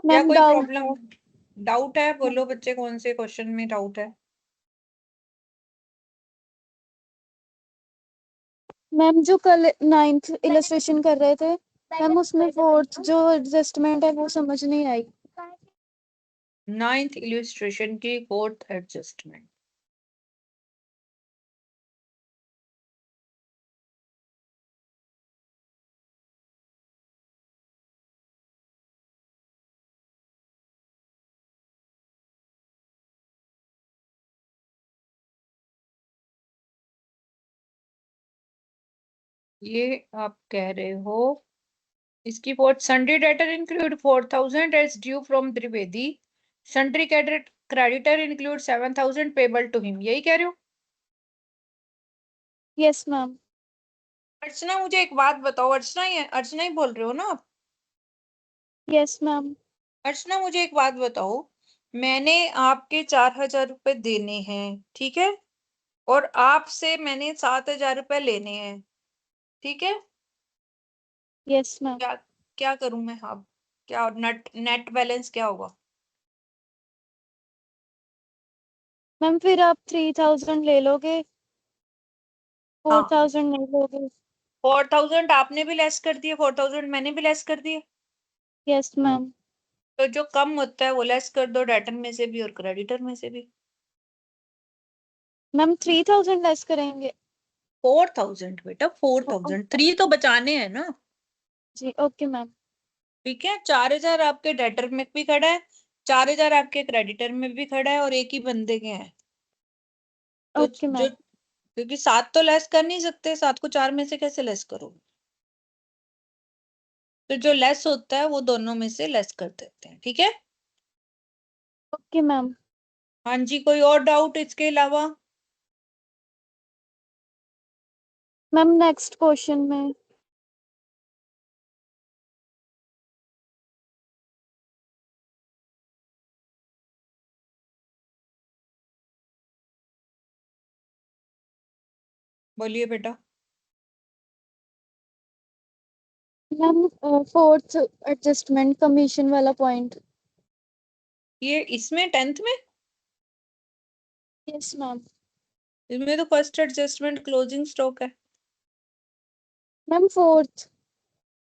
क्या मैम कोई doubt problem, doubt है? बोलो बच्चे, कौन से क्वेश्चन में डाउट है? मैम जो कल 9th इलस्ट्रेशन कर रहे थे मैम, उसमें 4th जो एडजस्टमेंट है वो समझ नहीं आई। 9th इलस्ट्रेशन की 4th एडजस्टमेंट। ये आप कह रहे हो इसकी fourth, sundry debtor include 4,000 as due from Trivedi, sundry creditor include 7,000 payable to him, यही कह रहे हो? Yes ma'am. अर्चना मुझे एक बात बताओ, अर्चना ही बोल रहे हो ना आप? Yes ma'am. अर्चना मुझे एक बात बताओ, मैंने आपके 4,000 रुपए देने हैं, ठीक है, और आपसे मैंने 7,000 रुपए लेने हैं, ठीक है? Yes ma'am. क्या क्या करूं मैं अब? क्या नेट नेट बैलेंस क्या होगा? मैम फिर आप 3,000 ले लोगे, हाँ, 4,000 नहीं लोगे? 4,000 आपने भी लेस कर दिए, 4,000 मैंने भी लेस कर दिए। Yes ma'am. तो जो कम होता है वो लेस कर दो, डेटर में से भी और क्रेडिटर में से भी। मैम 3,000 लेस करेंगे? 4,000 बेटा, 4,000, 3 तो बचाने हैं ना। जी ओके मैम। ठीक है, 4,000 आपके डेटर में भी खड़ा है, 4,000 आपके क्रेडिटर में भी खड़ा है, और एक ही बंदे के हैं। तो ओके जो, मैम। क्योंकि 7 तो लेस कर नहीं सकते, 7 को 4 में से कैसे लेस करोगे? तो जो लेस होता है वो दोनों में से लेस कर देते हैं, ठीक है? Okay ma'am. हाँ जी, कोई और डाउट इसके अलावा? मैम नेक्स्ट क्वेश्चन में बोलिए बेटा। मैम 4th एडजस्टमेंट कमीशन वाला पॉइंट। ये इसमें 10th में, यस मैम। इसमें तो फर्स्ट एडजस्टमेंट क्लोजिंग स्टॉक है। Ma'am 4th।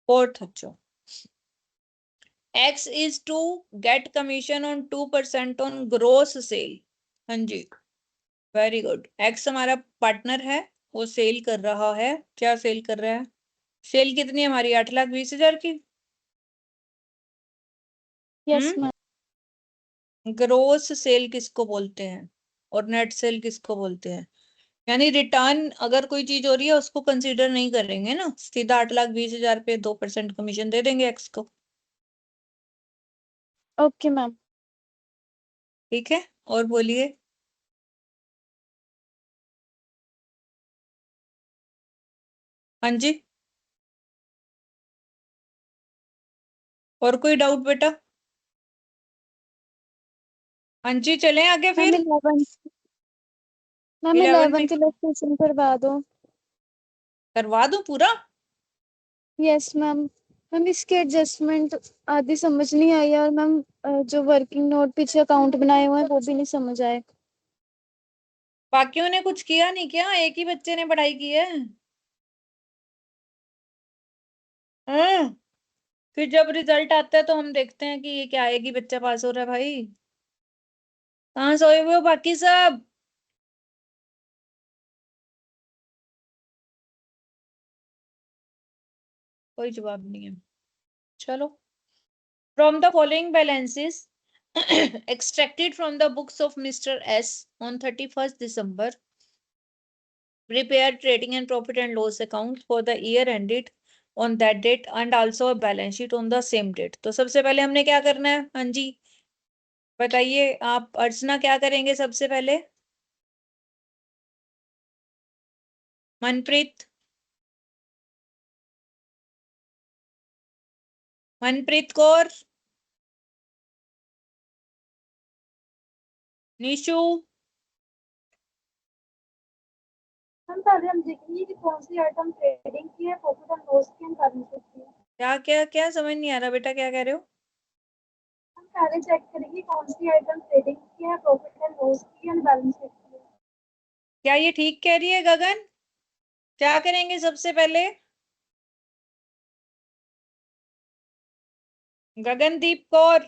4th, अच्छा। X is to get commission on 2% on gross sale। हाँ जी, वेरी गुड। X हमारा पार्टनर है, वो सेल कर रहा है। क्या सेल कर रहा है? सेल कितनी है हमारी? 8,20,000 की। Yes ma'am. ग्रोस सेल किसको बोलते हैं और नेट सेल किसको बोलते हैं? यानी रिटर्न अगर कोई चीज हो रही है उसको कंसीडर नहीं करेंगे ना, सीधा 8,20,000 पे 2% कमीशन दे देंगे एक्स को। Okay ma'am. ठीक है, और बोलिए। हाँ जी, और कोई डाउट बेटा? हाँ जी, चलें आगे मैम फिर। 11 में 11th इलस्ट्रेशन करवा दो। करवा दूं पूरा? Yes ma'am. मैम इसके एडजस्टमेंट आधी समझ नहीं आई, और मैम जो वर्किंग नोट पीछे अकाउंट बनाए हुए हैं वो भी नहीं समझ आए। बाकियों ने कुछ किया नहीं क्या? एक ही बच्चे ने पढ़ाई की है। हाँ, फिर जब रिजल्ट आता है तो हम देखते हैं कि ये क्या आएगी, बच्चा पास हो रहा है भाई। कहाँ सोए हुए हो बाकी सब? कोई जवाब नहीं है। चलो, from the following balances extracted from the books of Mr. S on 31st December, prepare trading and profit and loss account for the year ended on that date and also a balance sheet on the same date। तो सबसे पहले हमने क्या करना है? हाँ जी, बताइए आप। अर्चना क्या करेंगे सबसे पहले? मनप्रीत, मनप्रीत कौर, निशु। हम पहले हम देखेंगे कि कौन सी आइटम ट्रेडिंग की है, प्रॉफिट एंड लॉस की, एंड बैलेंस शीट की है। क्या क्या क्या समझ नहीं आ रहा बेटा, क्या कह रहे हो? पहले चेक करेंगे कौन सी आइटम ट्रेडिंग की है, प्रॉफिट एंड लॉस की है, बैलेंस शीट की है। क्या ये ठीक कह रही है गगन? क्या करेंगे सबसे पहले? गगनदीप कौर,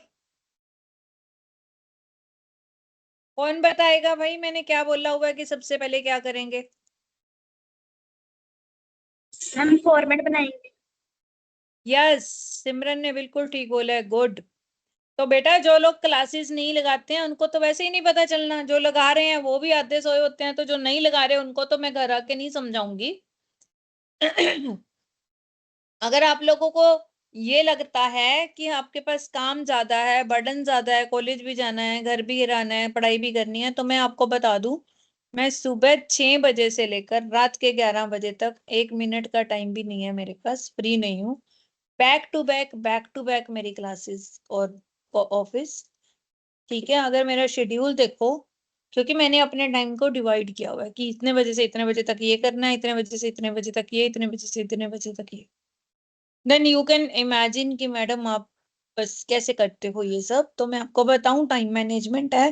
कौन बताएगा भाई मैंने क्या बोला हुआ है कि सबसे पहले क्या करेंगे? हम फॉर्मेट बनाएंगे। यस, सिमरन ने बिल्कुल ठीक बोला है, गुड। तो बेटा जो लोग क्लासेस नहीं लगाते हैं उनको तो वैसे ही नहीं पता चलना, जो लगा रहे हैं वो भी आधे सोए होते हैं, तो जो नहीं लगा रहे उनको तो मैं घर आके नहीं समझाऊंगी। अगर आप लोगों को ये लगता है कि आपके पास काम ज्यादा है, बर्डन ज्यादा है, कॉलेज भी जाना है, घर भी रहना है, पढ़ाई भी करनी है, तो मैं आपको बता दूं, मैं सुबह 6 बजे से लेकर रात के 11 बजे तक 1 मिनट का टाइम भी नहीं है मेरे पास, फ्री नहीं हूँ। बैक टू बैक मेरी क्लासेस और ऑफिस। ठीक है, अगर मेरा शेड्यूल देखो, क्योंकि मैंने अपने टाइम को डिवाइड किया हुआ है कि इतने बजे से इतने बजे तक ये करना है, इतने बजे से इतने बजे तक ये, इतने बजे से इतने बजे तक ये। देन यू कैन इमेजिन कि मैडम आप बस कैसे करते हो ये सब। तो मैं आपको बताऊं, टाइम मैनेजमेंट है।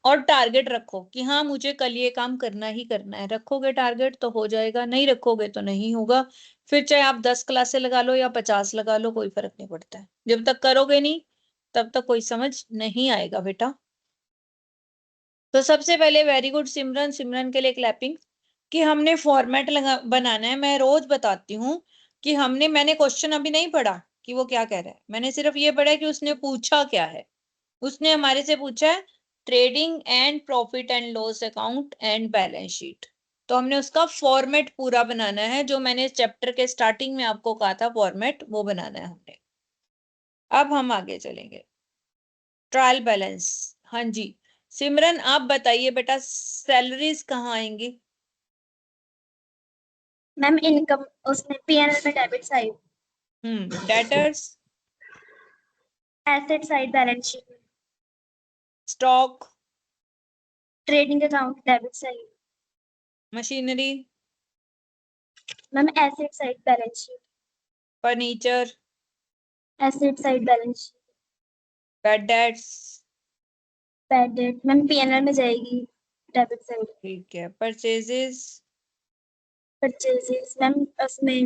और टारगेट रखो कि हाँ मुझे कल ये काम करना ही करना है। रखोगे टारगेट तो हो जाएगा, नहीं रखोगे तो नहीं होगा। फिर चाहे आप 10 क्लासें लगा लो या 50 लगा लो, कोई फर्क नहीं पड़ता है। जब तक करोगे नहीं तब तक कोई समझ नहीं आएगा बेटा। तो सबसे पहले वेरी गुड सिमरन, सिमरन के लिए क्लैपिंग, कि हमने फॉर्मेट लगा बनाना है। मैं रोज बताती हूँ कि मैंने क्वेश्चन अभी नहीं पढ़ा कि वो क्या कह रहा है, मैंने सिर्फ ये पढ़ा है कि उसने पूछा क्या है। उसने हमारे से पूछा है trading and profit and loss account and balance sheet. तो हमने उसका फॉर्मेट पूरा बनाना है, जो मैंने चैप्टर के स्टार्टिंग में आपको कहा था फॉर्मेट, वो बनाना है हमने। अब हम आगे चलेंगे। Trial balance. हाँ जी, सिमरन आप बताइए बेटा, सैलरीज कहाँ आएंगी? मैम इनकम उसमें पीएनएल में debit side, debtors, asset side balance sheet, stock, trading account debit side. Machinery, ma'am asset side balance sheet, furniture, asset side balance sheet, bad debts. Bad debt ma'am PNL में जाएगी debit side. ठीक है, purchases, purchases ma'am उसमें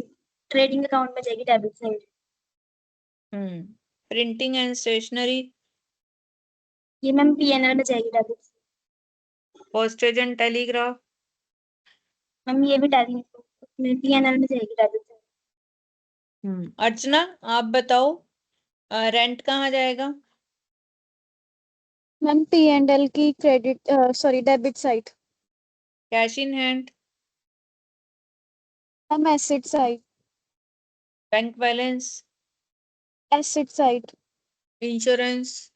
trading account में जाएगी debit side. Printing and stationery, ये ma'am PNL में जाएगी debit side. Postage and telegraph. Ma'am ये भी टैली उसमें पीएनएल में जाएगी डेबिट साइड। अर्चना आप बताओ, रेंट कहाँ जाएगा? मैम पीएनएल की credit sorry debit side. Cash in hand, ma'am asset side. Bank balance, asset side. Insurance,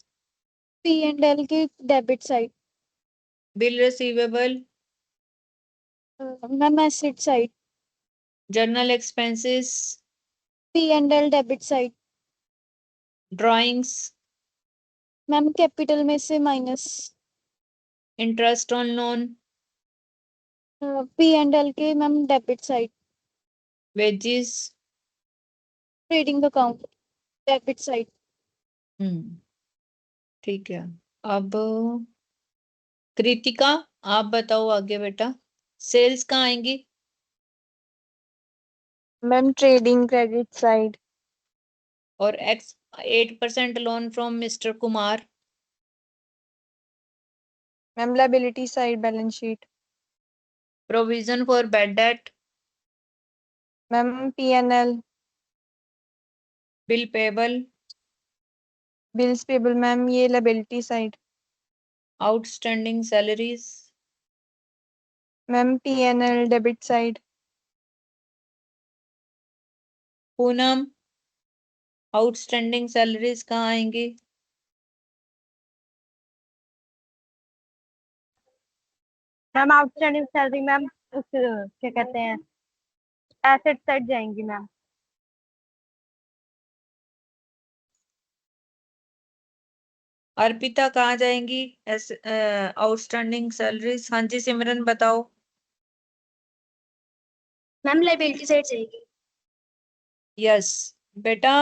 PNL की debit side. Bill receivable, ma'am asset side. Journal expenses, PNL debit side. Drawings, ma'am capital में से minus. Interest on loan, PNL के ma'am debit side. Wages. Trading account debit side. Hmm ठीक है। अब कृतिका आप बताओ आगे बेटा, सेल्स कहाँ आएंगी? Ma'am trading credit side. और 8% loan from mister Kumar, ma'am liability side balance sheet. Provision for bad debt, ma'am PNL. Bill payable, bills payable ma'am ये liability side. Outstanding salaries, ma'am PNL debit side. Poonam outstanding salaries कहाँ आएंगी? Ma'am outstanding salary ma'am उस क्या कहते हैं asset side जाएंगी ma'am. Arpita कहाँ जाएंगी? Outstanding salaries. हाँ जी सिमरन बताओ। मैम लायबिलिटी साइड जाएगी। यस बेटा,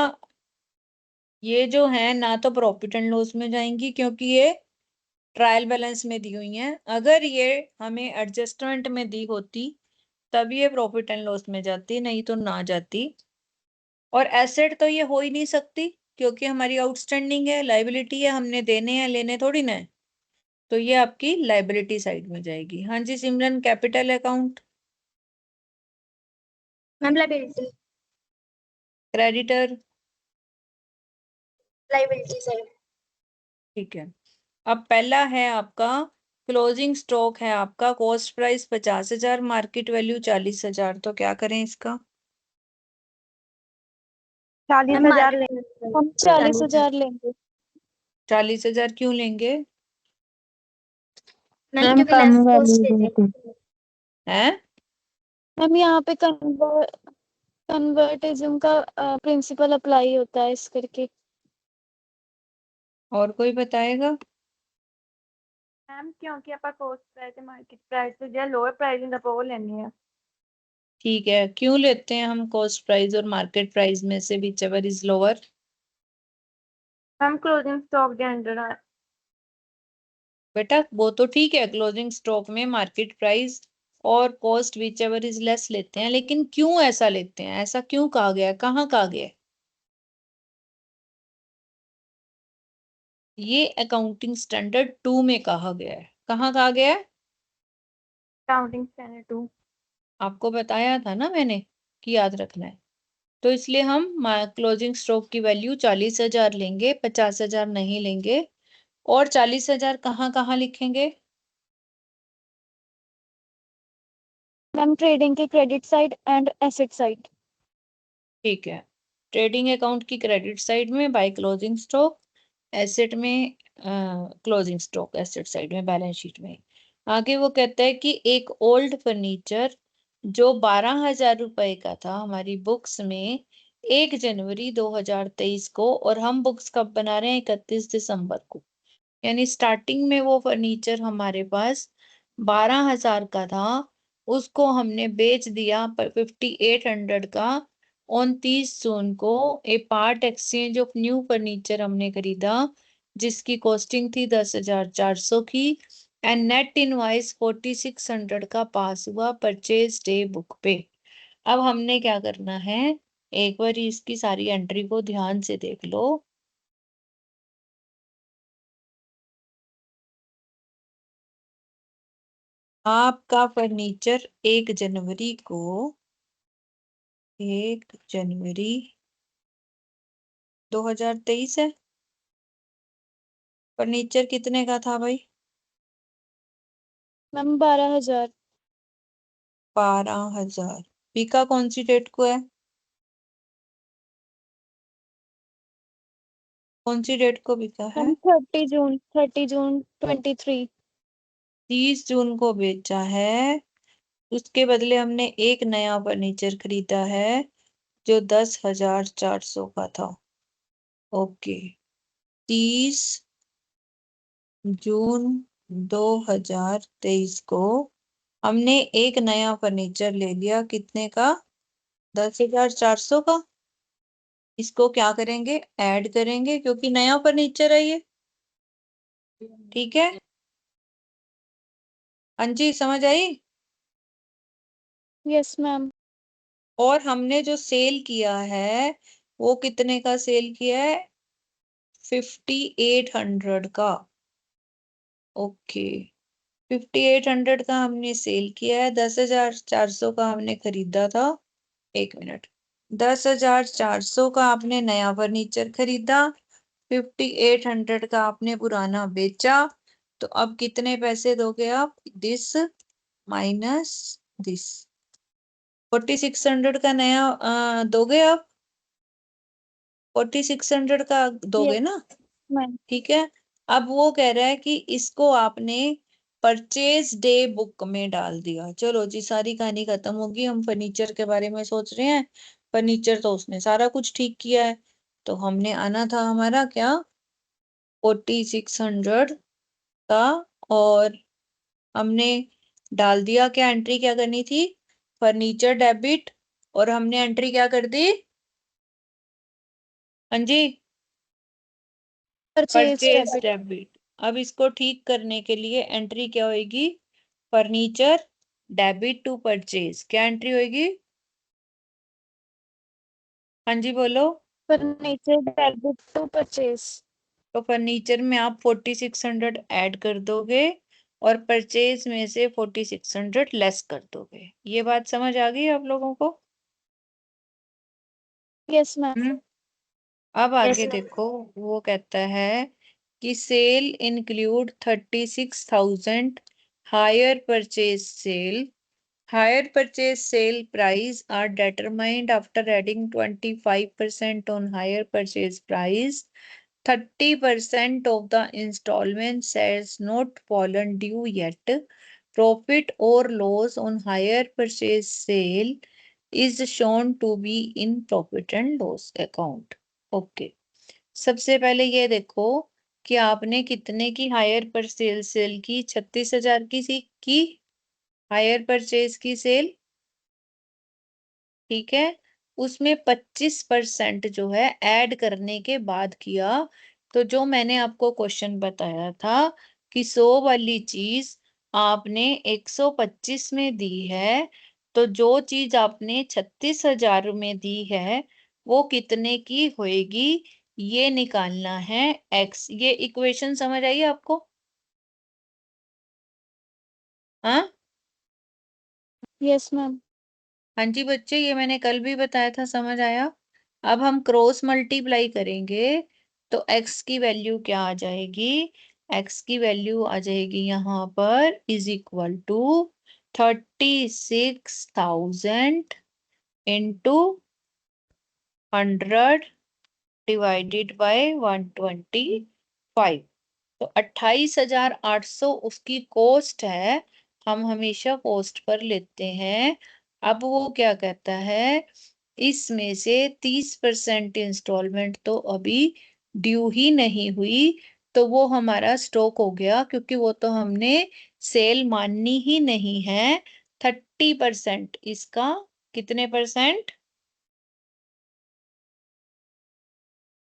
ये जो है ना तो प्रॉफिट एंड लॉस में जाएंगी क्योंकि ये ट्रायल बैलेंस में दी हुई हैं। अगर ये हमें एडजस्टमेंट में दी होती तब ये प्रॉफिट एंड लॉस में जाती, नहीं तो ना जाती। और एसेट तो ये हो ही नहीं सकती क्योंकि हमारी आउटस्टैंडिंग है, लाइबिलिटी है, हमने देने हैं, लेने थोड़ी ना है। तो ये आपकी लाइबिलिटी साइड में जाएगी। हाँ जी Simran, capital account. Ma'am liability. Creditor. Liability side. ठीक है। अब पहला है आपका क्लोजिंग स्टॉक है आपका, कॉस्ट प्राइस 50,000, मार्केट वैल्यू 40,000। तो क्या करें इसका? 40,000 हम 40,000 लेंगे। 40,000 क्यों लेंगे? मैम क्योंकि लेस कॉस्ट लेते हैं। हैं? मैम यहाँ पे कन्वर्टिज्म का प्रिंसिपल अप्लाई होता है इस करके। और कोई बताएगा? मैम क्योंकि ਆਪਾਂ ਕੋਸਟ ਪ੍ਰਾਈਸ ਤੇ ਮਾਰਕੀਟ ਪ੍ਰਾਈਸ ਤੋਂ ਜਿਹੜਾ ਲੋਅਰ ਪ੍ਰਾਈਸਿੰਗ ਆਪਾਂ ਉਹ ਲੈਣੀ ਆ। ठीक है, क्यों लेते हैं हम कॉस्ट प्राइस और मार्केट प्राइस में से which ever is lower? Ma'am closing stock के अंडर बेटा वो तो ठीक है, क्लोजिंग स्टॉक में मार्केट प्राइस और cost which ever is less लेते हैं, लेकिन क्यों ऐसा लेते हैं? ऐसा क्यों कहा गया है? कहाँ कहा गया है? ये अकाउंटिंग स्टैंडर्ड 2 में कहा गया है। कहाँ कहा गया है? Accounting standard 2। आपको बताया था ना मैंने कि याद रखना है। तो इसलिए हम क्लोजिंग स्टॉक की वैल्यू 40,000 लेंगे, 50,000 नहीं लेंगे। और 40,000 कहाँ कहाँ लिखेंगे? मैम ट्रेडिंग की credit side and asset side. ठीक है, ट्रेडिंग अकाउंट की क्रेडिट साइड में बाय क्लोजिंग स्टॉक, एसेट में क्लोजिंग स्टॉक एसेट साइड में, बैलेंस शीट में। आगे वो कहता है कि एक ओल्ड फर्नीचर जो 12,000 रुपए का था हमारी बुक्स में 1 जनवरी 2023 को, और हम बुक्स कब बना रहे हैं? 31 दिसंबर को। यानी स्टार्टिंग में वो फर्नीचर हमारे पास 12,000 का था, उसको हमने बेच दिया 5,800 का 29 जून को। A part exchange of new furniture हमने खरीदा जिसकी कॉस्टिंग थी 10,400 की, एंड नेट इनवॉइस 4,600 का पास हुआ परचेज डे बुक पे। अब हमने क्या करना है, एक बार इसकी सारी एंट्री को ध्यान से देख लो। आपका फर्नीचर 1 जनवरी 2023 है। फर्नीचर कितने का था भाई? मैम 12,000। 12,000। बिका कौन सी डेट को है? कौन सी डेट को बिका है? मैम 30 जून 23। 30 जून को बेचा है। उसके बदले हमने एक नया फर्नीचर खरीदा है जो 10,400 का था। ओके, 30 जून 2023 को हमने एक नया फर्नीचर ले लिया। कितने का? 10,400 का। इसको क्या करेंगे? ऐड करेंगे क्योंकि नया फर्नीचर है ये। ठीक है, हाँ जी समझ आई। Yes ma'am. और हमने जो सेल किया है वो कितने का सेल किया है? 5,800 का। ओके, 5,800 का हमने सेल किया है। 10,400 का हमने खरीदा था। 1 मिनट, 10,400 का आपने नया फर्नीचर खरीदा, 5,800 का आपने पुराना बेचा। तो अब कितने पैसे दोगे आप? This minus this. 4,600 का नया दोगे आप? 4,600 का दोगे यस ना? मैम। ठीक है। अब वो कह रहा है कि इसको आपने परचेज डे बुक में डाल दिया। चलो जी, सारी कहानी खत्म होगी। हम फर्नीचर के बारे में सोच रहे हैं, फर्नीचर तो उसने सारा कुछ ठीक किया है। तो हमने आना था हमारा क्या? 4,600 का, और हमने डाल दिया क्या? एंट्री क्या करनी थी? Furniture debit. और हमने एंट्री क्या कर दी? हाँ जी, परचेज परचेज डेबिट। डेबिट। अब इसको ठीक करने के लिए एंट्री क्या होगी? Furniture debit to purchase. क्या एंट्री होगी? हाँ जी बोलो। Furniture debit to purchase. तो फर्नीचर में आप 4600 ऐड कर दोगे और परचेज में से 4600 लेस कर दोगे। ये बात समझ आ गई आप लोगों को? Yes ma'am. हम्म। अब आगे देखो, वो कहता है कि sale include 36,000 hire purchase sale. Higher purchase sale price are determined after adding 25% on higher purchase price. 30% of the installments has not fallen due yet. Profit or loss on higher purchase sale is shown to be in profit and loss account. Okay. सबसे पहले ये देखो कि आपने कितने की higher purchase cell की? 36,000 की हायर परचेज की सेल, ठीक है। उसमें 25% जो है ऐड करने के बाद किया। तो जो मैंने आपको क्वेश्चन बताया था कि 100 वाली चीज आपने 125 में दी है, तो जो चीज आपने 36,000 में दी है वो कितने की होएगी, ये निकालना है एक्स। ये इक्वेशन समझ आई आपको? हाँ। Yes ma'am. हाँ जी बच्चे, ये मैंने कल भी बताया था, समझ आया? अब हम क्रॉस मल्टीप्लाई करेंगे तो x की वैल्यू क्या आ जाएगी? x की वैल्यू आ जाएगी यहाँ पर is equal to 36,000 into 100 divided by 125। तो 28,800 उसकी कॉस्ट है। हम हमेशा कॉस्ट पर लेते हैं। अब वो क्या कहता है, इसमें से 30% इंस्टॉलमेंट तो अभी ड्यू ही नहीं हुई, तो वो हमारा स्टॉक हो गया, क्योंकि वो तो हमने सेल माननी ही नहीं है। 30% इसका, कितने परसेंट?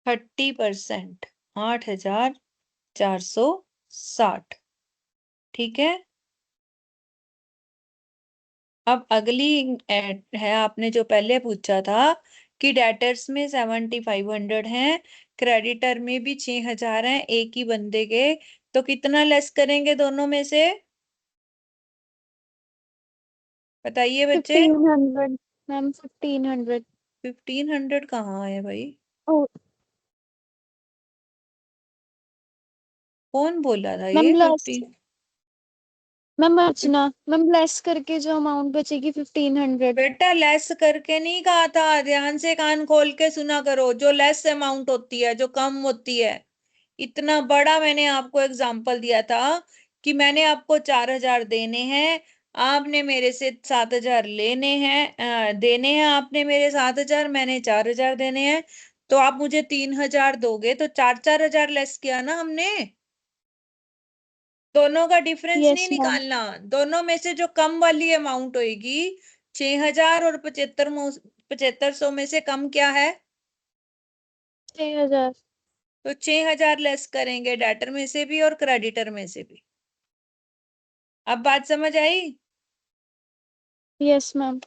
30%, 8,460। ठीक है। अब अगली है, आपने जो पहले पूछा था कि डेटर्स में 7,500 हैं, क्रेडिटर में भी 6,000 हैं एक ही बंदे के, तो कितना लेस करेंगे दोनों में से? बताइए बच्चे। 1500 मैम, 1500। 1,500 कहाँ है भाई? ओ कौन बोला था मैम ये लेस। 15? मैम अर्चना मैम, लेस करके जो अमाउंट बचेगी 1500। बेटा लेस करके नहीं कहा था, ध्यान से कान खोल के सुना करो। जो लेस अमाउंट होती है, जो कम होती है, इतना बड़ा मैंने आपको एग्जाम्पल दिया था कि मैंने आपको 4,000 देने हैं, आपने मेरे से 7,000 लेने हैं, देने हैं आपने मेरे 7,000, मैंने 4,000 देने हैं, तो आप मुझे 3,000 दोगे, तो 4-4,000 लेस किया ना हमने। दोनों का डिफरेंस नहीं यस मैम। निकालना, दोनों में से जो कम वाली अमाउंट होगी, 6,000 और 7500 में से कम क्या है? 6000। तो 6,000 लेस करेंगे डेटर में से भी और क्रेडिटर में से भी। अब बात समझ आई? Yes ma'am.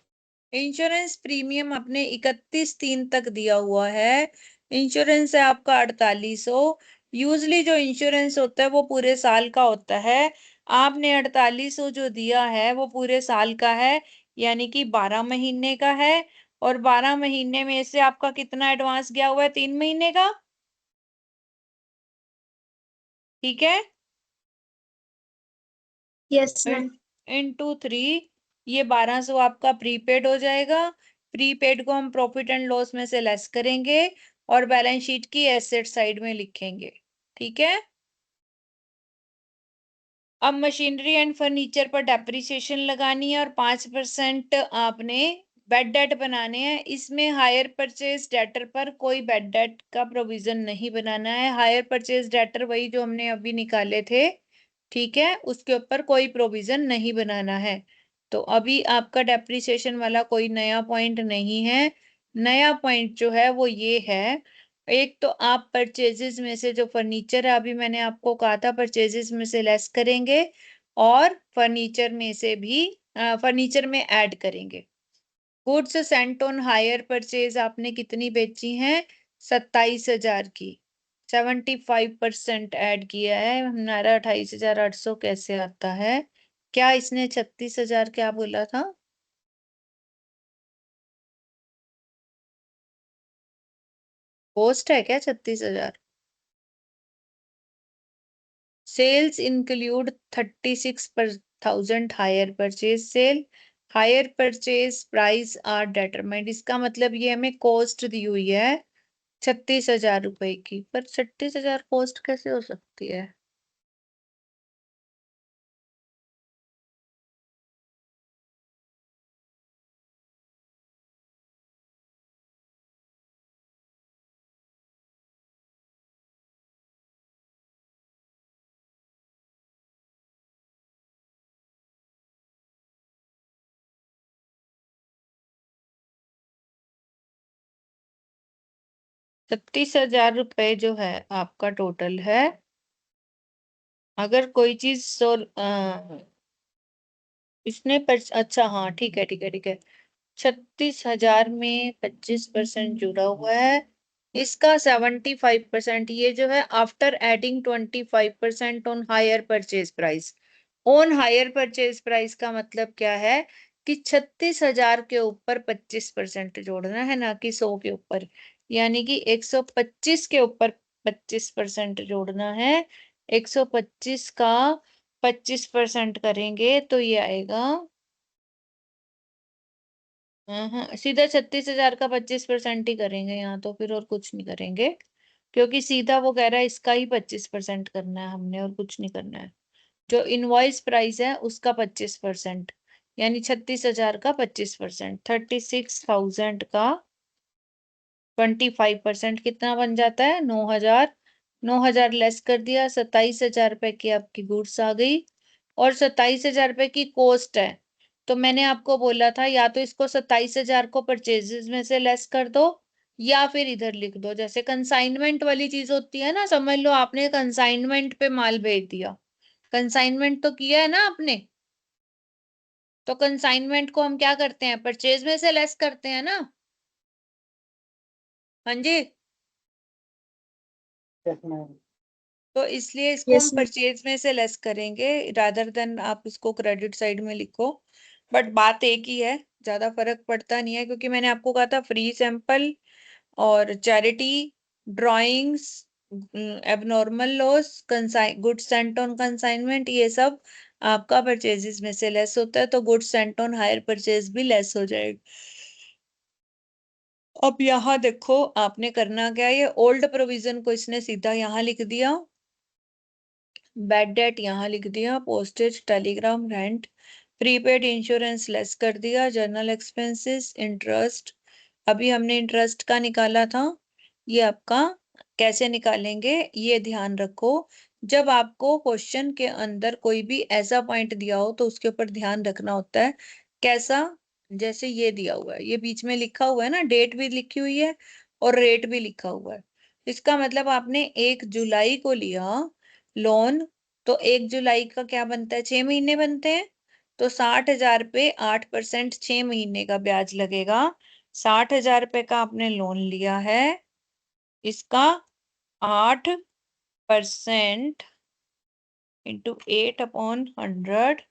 इंश्योरेंस प्रीमियम आपने 31/3 तक दिया हुआ है। इंश्योरेंस है आपका 4,800। यूजली जो इंश्योरेंस होता है वो पूरे साल का होता है। आपने 4,800 जो दिया है वो पूरे साल का है, यानी कि 12 महीने का है। और 12 महीने में से आपका कितना एडवांस गया हुआ है? 3 महीने का। ठीक है। Yes ma'am. इनटू 3, ये 1,200 आपका प्रीपेड हो जाएगा। प्रीपेड को हम प्रॉफिट एंड लॉस में से लेस करेंगे और बैलेंस शीट की एसेट साइड में लिखेंगे। ठीक है। अब मशीनरी एंड फर्नीचर पर डेप्रिसिएशन लगानी है और 5% आपने बेड डेट बनाने हैं। इसमें हायर परचेज डेटर पर कोई बेड डेट का प्रोविजन नहीं बनाना है। हायर परचेज डेटर वही जो हमने अभी निकाले थे, ठीक है, उसके ऊपर कोई प्रोविजन नहीं बनाना है। तो अभी आपका डेप्रिसिएशन वाला कोई नया पॉइंट नहीं है। नया पॉइंट जो है वो ये है एक तो आप परचेजेस में से जो फर्नीचर है, अभी मैंने आपको कहा था परचेजेस में से लेस करेंगे और फर्नीचर में से भी फर्नीचर में ऐड करेंगे। Goods Saint on hire purchase आपने कितनी बेची हैं? 27,000 की। 75% ऐड किया है हमारा। 28,800 कैसे आता है? क्या इसने 36,000 क्या बोला था? कॉस्ट है क्या 36,000? Sales include 36,000 hire purchase sale. Hire purchase price are determined, इसका मतलब ये हमें कॉस्ट दी हुई है 36,000 रुपए की, पर 36,000 कॉस्ट कैसे हो सकती है? ₹36,000 जो है आपका टोटल है। अगर कोई चीज इसने अच्छा हाँ ठीक है ठीक है ठीक है। 36,000 में 25% जुड़ा हुआ है। इसका 75%, ये जो है after adding 25% on higher purchase price. On higher purchase price का मतलब क्या है कि 36,000 के ऊपर 25% जोड़ना है, ना कि 100 के ऊपर। यानी कि 125 के ऊपर 25% जोड़ना है। 125 का 25% करेंगे तो ये आएगा सीधा 36,000 का 25% ही करेंगे यहाँ तो, फिर और कुछ नहीं करेंगे, क्योंकि सीधा वो कह रहा है इसका ही 25% करना है हमने, और कुछ नहीं करना है। जो इनवॉइस प्राइस है उसका 25%, यानी 36,000 का 25%, 36,000 का 25% कितना बन जाता है? 9,000। 9,000 लेस कर दिया, 27,000 रुपए की आपकी गुड्स आ गई, और 27,000 रुपए की कॉस्ट है। तो मैंने आपको बोला था या तो इसको 27,000 को परचेजेस में से लेस कर दो, या फिर इधर लिख दो। जैसे कंसाइनमेंट वाली चीज होती है ना, समझ लो आपने कंसाइनमेंट पे माल भेज दिया। कंसाइनमेंट तो किया है ना आपने, तो कंसाइनमेंट को हम क्या करते हैं? परचेज में से लेस करते हैं ना। हाँ जी। तो इसलिए इसको हम यस मैम। परचेज में से लेस करेंगे, रादर देन आप इसको क्रेडिट साइड में लिखो। बट बात एक ही है, ज्यादा फर्क पड़ता नहीं है, क्योंकि मैंने आपको कहा था फ्री सैंपल और charity, drawings, abnormal loss, consign goods Saint on consignment, ये सब आपका परचेजेस में से लेस होता है, तो goods Saint on hire purchase भी लेस हो जाएगा। अब यहाँ देखो आपने करना क्या है, ये ओल्ड प्रोविजन को इसने सीधा यहाँ लिख दिया, बैड डेट यहाँ लिख दिया, postage, Telegram, rent, prepaid insurance less कर दिया, जर्नल एक्सपेंसेस, इंटरेस्ट। अभी हमने इंटरेस्ट का निकाला था, ये आपका कैसे निकालेंगे ये ध्यान रखो। जब आपको क्वेश्चन के अंदर कोई भी ऐसा पॉइंट दिया हो तो उसके ऊपर ध्यान रखना होता है। कैसा? जैसे ये दिया हुआ है, ये बीच में लिखा हुआ है ना, डेट भी लिखी हुई है और रेट भी लिखा हुआ है। इसका मतलब आपने 1 जुलाई को लिया लोन, तो 1 जुलाई का क्या बनता है? 6 महीने बनते हैं। तो 60,000 पे 8%, 6 महीने का ब्याज लगेगा। 60,000 रुपए का आपने लोन लिया है, इसका 8% इंटू 8/100,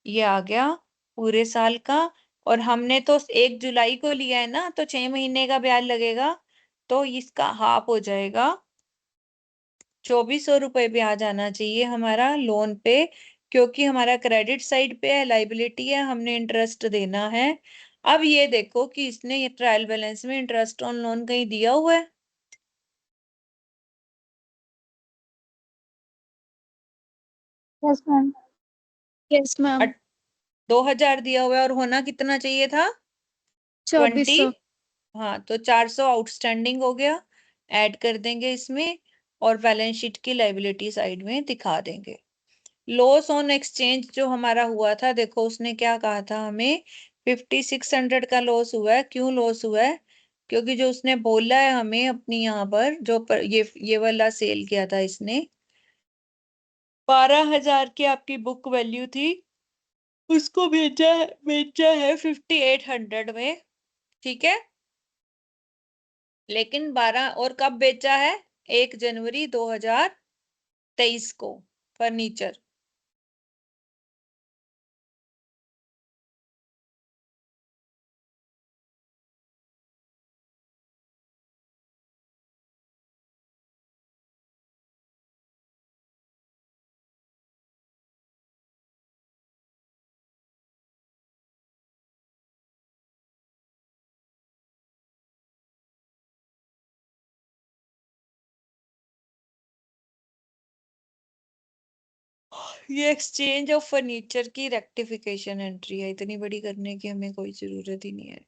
ये आ गया पूरे साल का। और हमने तो 1 जुलाई को लिया है ना, तो 6 महीने का ब्याज लगेगा, तो इसका हाफ हो जाएगा। 2,400 रुपये ब्याज आना चाहिए हमारा लोन पे, क्योंकि हमारा क्रेडिट साइड पे है, लाइबिलिटी है, हमने इंटरेस्ट देना है। अब ये देखो कि इसने ये ट्रायल बैलेंस में इंटरेस्ट ऑन लोन कहीं दिया हुआ है? Yes ma'am. Yes ma'am. 2,000 दिया हुआ है, और होना कितना चाहिए था? 20। 2,400। हाँ, तो 400 आउटस्टैंडिंग हो गया, ऐड कर देंगे इसमें, और बैलेंस शीट की लाइबिलिटी साइड में दिखा देंगे। लॉस ऑन एक्सचेंज जो हमारा हुआ था, देखो उसने क्या कहा था हमें, 5,600 का लॉस हुआ है। क्यों लॉस हुआ है? क्योंकि जो उसने बोला है हमें अपनी यहाँ पर ये वाला सेल किया था इसने, 12,000 की आपकी बुक वैल्यू थी, उसको बेचा है 5800 में, ठीक है। लेकिन 12 और कब बेचा है? 1 जनवरी 2023 को फर्नीचर। ये एक्सचेंज ऑफ फर्नीचर की रेक्टिफिकेशन एंट्री है, इतनी बड़ी करने की हमें कोई जरूरत ही नहीं है।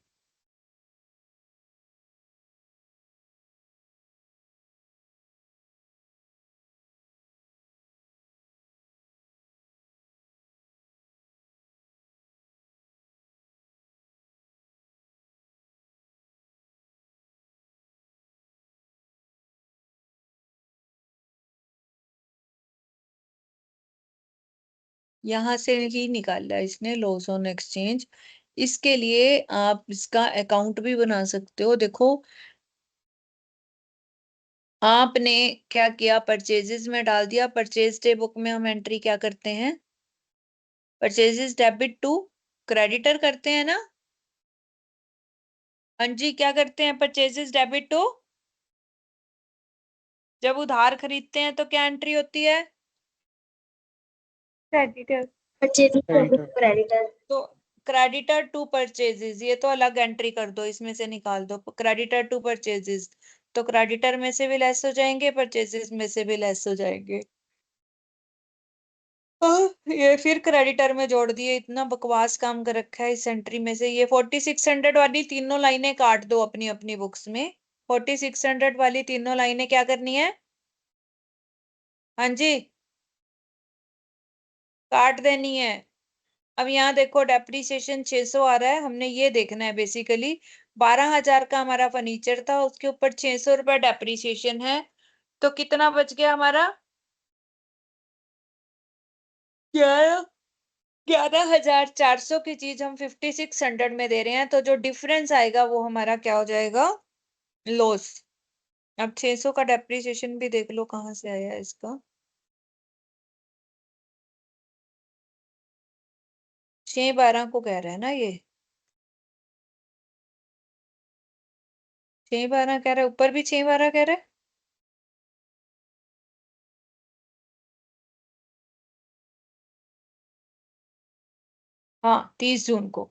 यहां से ही निकाला इसने लॉस ऑन एक्सचेंज। इसके लिए आप इसका अकाउंट भी बना सकते हो। देखो आपने क्या किया, परचेजेस में डाल दिया। परचेज डे बुक में हम एंट्री क्या करते हैं? परचेजेस डेबिट टू क्रेडिटर करते हैं ना। हाँ जी, क्या करते हैं? परचेजेस डेबिट टू, जब उधार खरीदते हैं तो क्या एंट्री होती है? क्रेडिटर। क्रेडिटर। तो क्रेडिटर टू परचेजेस, ये तो अलग एंट्री कर दो, इसमें से निकाल दो क्रेडिटर टू परचेजेस। तो क्रेडिटर में से भी लेस हो जाएंगे, परचेजेस में से भी लेस हो जाएंगे। ये फिर क्रेडिटर में जोड़ दिए। इतना बकवास काम कर रखा है इस एंट्री में से। ये 4600 वाली तीनों लाइनें काट दो अपनी अपनी बुक्स में। 4600 वाली तीनों लाइनें क्या करनी है? हाँ जी, काट देनी है। अब यहाँ देखो डेप्रीसिएशन 600 आ रहा है, हमने ये देखना है बेसिकली। 12,000 का हमारा फर्नीचर था, उसके ऊपर 600 रुपए डेप्रीसिएशन है, तो कितना बच गया हमारा? 11,400 की चीज हम 5600 में दे रहे हैं, तो जो डिफरेंस आएगा वो हमारा क्या हो जाएगा? लॉस। अब 600 का डेप्रीसिएशन भी देख लो कहाँ से आया है इसका। 6/12 को कह रहा है ना ये, 6/12 कह रहा है, ऊपर भी 6/12 कह रहा है। हाँ, 30 जून को।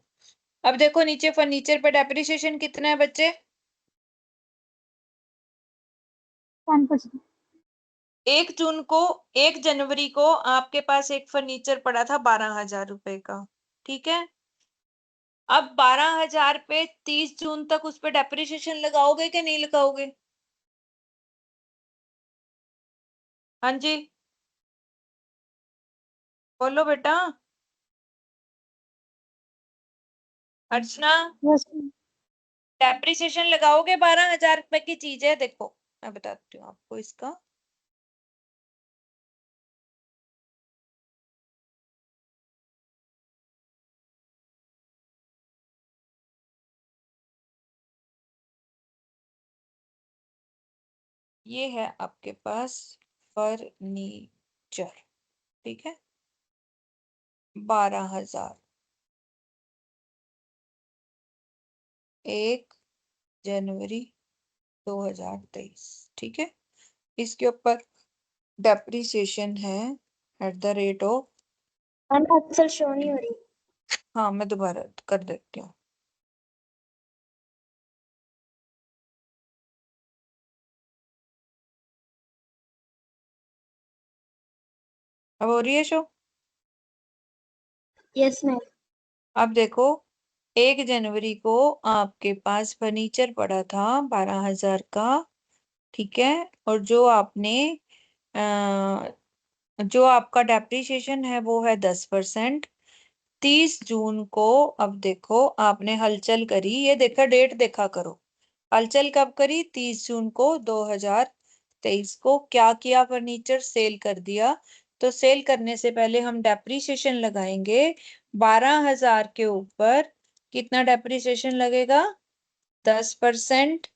अब देखो नीचे फर्नीचर पे डेप्रिसिएशन कितना है बच्चे? 10%। 1 जून को, 1 जनवरी को आपके पास एक फर्नीचर पड़ा था 12,000 रुपए का, ठीक है। अब 12,000 पे 30 जून तक उस पे डेप्रिसिएशन लगाओगे कि नहीं लगाओगे? हाँ जी, बोलो बेटा। अर्चना, यस। डेप्रिसिएशन लगाओगे? 12,000 रुपए की चीज है, देखो मैं बताती हूँ आपको इसका। ये है आपके पास फर्नीचर, ठीक है, 12,000, 1 जनवरी 2023, ठीक है। इसके ऊपर डेप्रिसिएशन है at the rate of, ma'am Excel show नहीं हो रही। हाँ मैं दोबारा कर देती हूँ। अब हो रही है शो? Yes ma'am. अब देखो 1 जनवरी को आपके पास फर्नीचर पड़ा था 12,000 का, ठीक है। और जो आपका डेप्रिसिएशन है वो है 10%। 30 जून को, अब देखो आपने हलचल करी, ये देखा डेट देखा करो, हलचल कब करी? 30 जून को 2023 को। क्या किया? फर्नीचर सेल कर दिया। तो सेल करने से पहले हम डेप्रीशिएशन लगाएंगे 12,000 के ऊपर। कितना डेप्रीशिएशन लगेगा? 10%।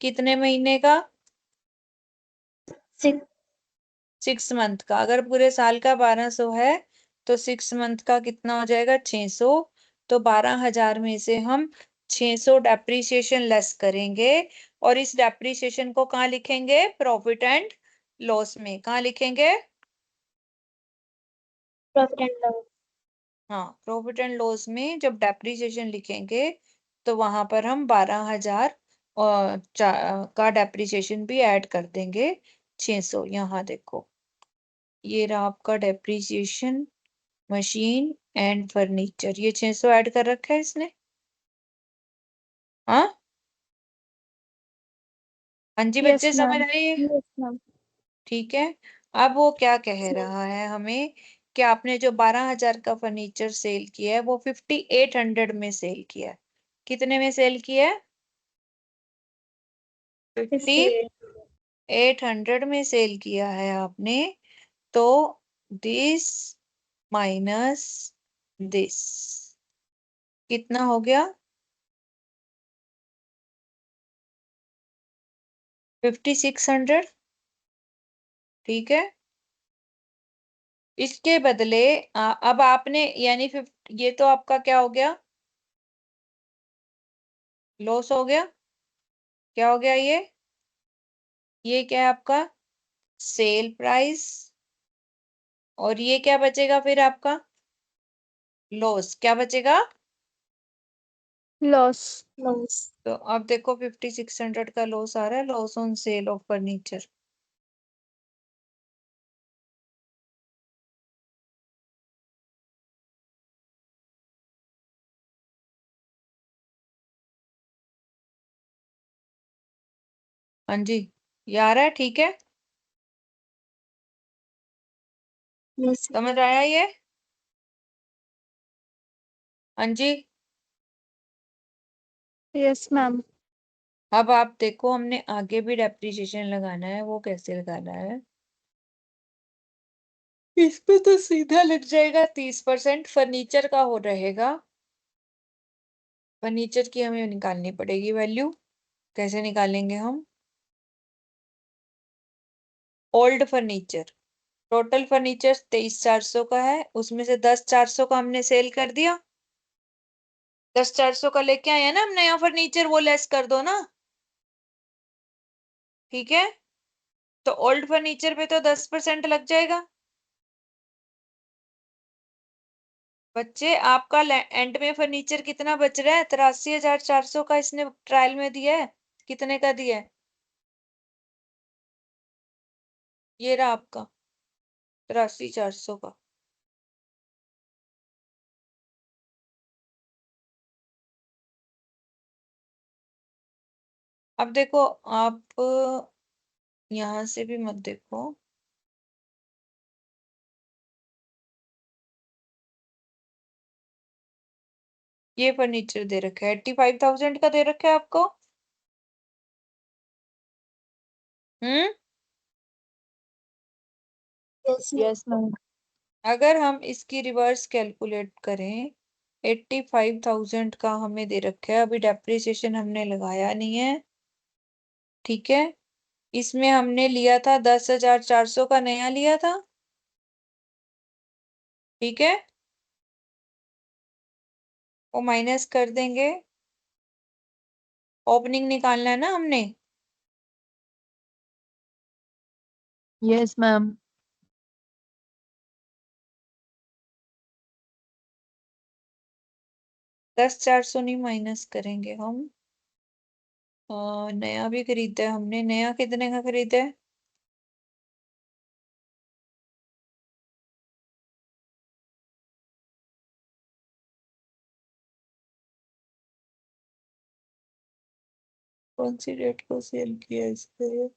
कितने महीने का? 6 मंथ का। अगर पूरे साल का 1200 है तो 6 मंथ का कितना हो जाएगा? 600। तो 12,000 में से हम 600 डेप्रीशिएशन लेस करेंगे और इस डेप्रीशिएशन को कहाँ लिखेंगे? प्रॉफिट एंड लॉस में। कहाँ लिखेंगे? Profit and loss. हाँ, प्रॉफिट एंड लॉस में जब डेप्रीशिएशन लिखेंगे तो वहां पर हम 12,000 का डेप्रीशिएशन भी ऐड कर देंगे। 600 यहाँ देखो, ये रहा आपका डेप्रीशिएशन मशीन एंड फर्नीचर। ये 600 ऐड कर रखा है इसने। हाँ, हाँ जी बच्चे, यस समझ मैम। रही है? Yes ma'am. ठीक है। अब वो क्या कह रहा है हमें कि आपने जो 12,000 का फर्नीचर सेल किया है वो 5800 में सेल किया है। कितने में सेल किया है? 5800 में सेल किया है आपने। तो दिस माइनस दिस कितना हो गया? 5600। ठीक है। इसके बदले अब आपने यानी ये तो आपका क्या हो गया? लॉस हो गया। क्या हो गया ये? ये क्या है आपका? Sale price. और ये क्या बचेगा फिर आपका? लॉस। क्या बचेगा? लॉस। तो अब देखो 5600 का लॉस आ रहा है, loss on sale of furniture. हाँ जी, ये आ रहा है। ठीक है, यस। समझ आया ये? हाँ जी। Yes ma'am. अब आप देखो, हमने आगे भी डेप्रिसिएशन लगाना है, वो कैसे लगाना है? इस पे तो सीधा लग जाएगा 30%। फर्नीचर का हो रहेगा। फर्नीचर की हमें निकालनी पड़ेगी वैल्यू। कैसे निकालेंगे हम? ओल्ड फर्नीचर, टोटल फर्नीचर 23,400 का है, उसमें से 10,400 का हमने सेल कर दिया। 10,400 का लेके आए हैं ना हम नया फर्नीचर, वो लेस कर दो ना। ठीक है। तो ओल्ड फर्नीचर पे तो 10% लग जाएगा। बच्चे, आपका एंड में फर्नीचर कितना बच रहा है? 83,400 का इसने ट्रायल में दिया है। कितने का दिया है? ये रहा आपका 83,400 का। अब देखो, आप यहां से भी मत देखो। ये फर्नीचर दे रखा है 85,000 का, दे रखा है आपको। हम्म। Yes ma'am. अगर हम इसकी रिवर्स कैलकुलेट करें, 85,000 का हमें दे रखा है, अभी डेप्रिसिएशन हमने लगाया नहीं है। ठीक है। इसमें हमने लिया था 10,400 का, नया लिया था। ठीक है, वो माइनस कर देंगे। ओपनिंग निकालना है ना हमने। Yes ma'am. 10,400 नहीं माइनस करेंगे हम। नया भी खरीदा है हमने। नया कितने का खरीदा है? कौन सी डेट को सेल किया इसने?